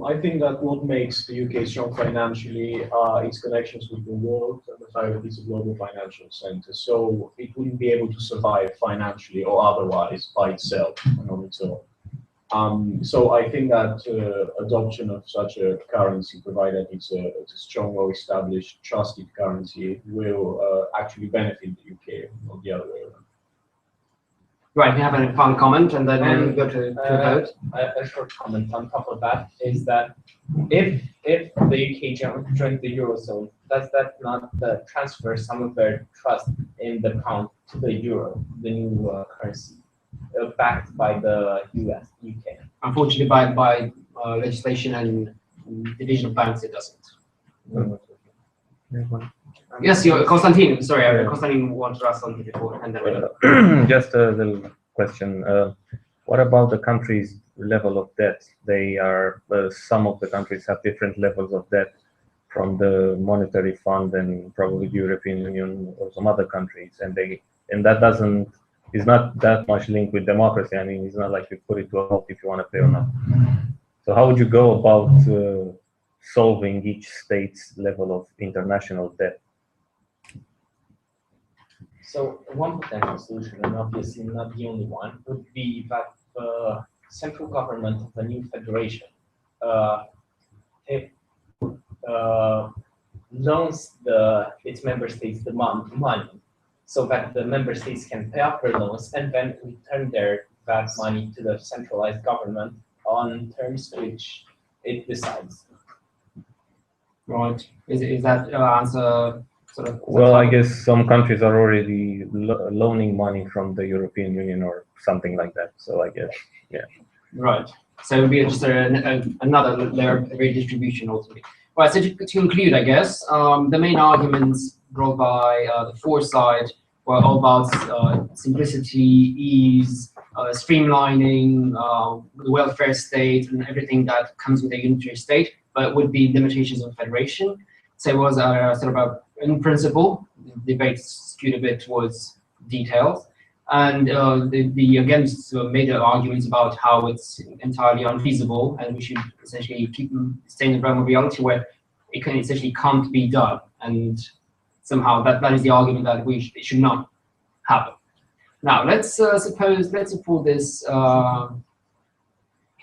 I think that what makes the UK strong financially are its connections with the world and the fact that it's a global financial center. So it wouldn't be able to survive financially or otherwise by itself and on its own. So I think that adoption of such a currency, provided it's a strong, well-established, trusted currency, will actually benefit the UK, not the other way around. Right, we have a final comment, and then we'll go to vote. A short comment on top of that is that if the UK joined the Eurozone, does that not transfer some of their trust in the pound to the euro, the new currency, backed by the UK? Unfortunately, by legislation and division of banks, it doesn't. Yes, Konstantin. Sorry, Konstantin wanted to ask something before, and then just a little question. What about the countries' level of debt? They are some of the countries have different levels of debt from the monetary fund and probably the European Union or some other countries, and that is not that much linked with democracy. I mean, it's not like you put it to a vote if you want to pay or not. So how would you go about solving each state's level of international debt? So one potential solution, and obviously not the only one, would be that the central government of a new federation loans its member states the money, so that the member states can pay off their loans and then return that money to the centralized government on terms which it decides. right. Is that answer sort of? Well, I guess some countries are already loaning money from the European Union or something like that. So I guess, yeah. Right. So it would be just another layer of redistribution ultimately. Right. So to conclude, I guess the main arguments brought by the foresight were all about simplicity, ease, streamlining, the welfare state, and everything that comes with a unitary state, but would be limitations of federation. So it was sort of in principle, the debate skewed a bit towards details. And the against made arguments about how it's entirely unfeasible and we should essentially stay in the realm of reality where it essentially can't be done. And somehow that is the argument that it should not happen. Now let's support this.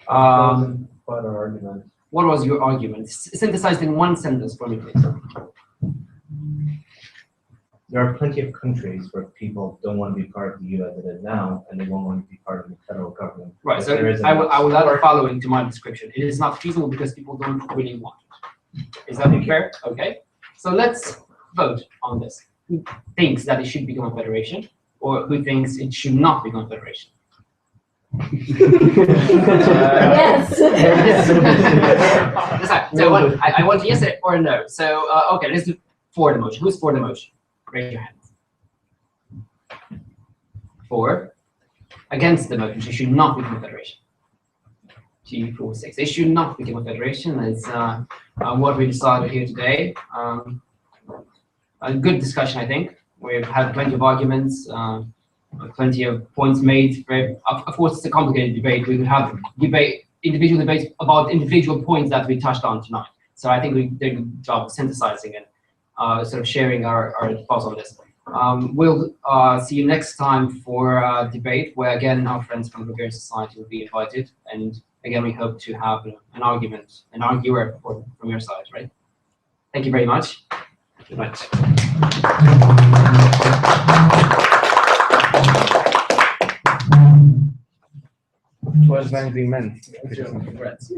Argument. What was your argument? Synthesized in one sentence for me, please. There are plenty of countries where people don't want to be part of the EU as it is now, and they won't want to be part of the federal government. Right. So I will add the following to my description. It is not feasible because people don't really want it. Is that fair? Okay. So let's vote on this. Who thinks that it should become a federation, or who thinks it should not become a federation? Yes. So I want a yes or a no. So okay, let's do for the motion. Who's for the motion? Raise your hands. 4. Against the motion, it should not become a federation. 2, 4, 6. It should not become a federation. It's what we decided here today. A good discussion, I think. We've had plenty of arguments, plenty of points made. Of course, it's a complicated debate. We could have individual debates about individual points that we touched on tonight. So I think we did a good job of synthesizing and sort of sharing our thoughts on this. We'll see you next time for a debate where, again, our friends from the Bulgarian Society will be invited. And again, we hope to have an arguer from your side, right? Thank you very much. Good night. 12 angry men. Congrats.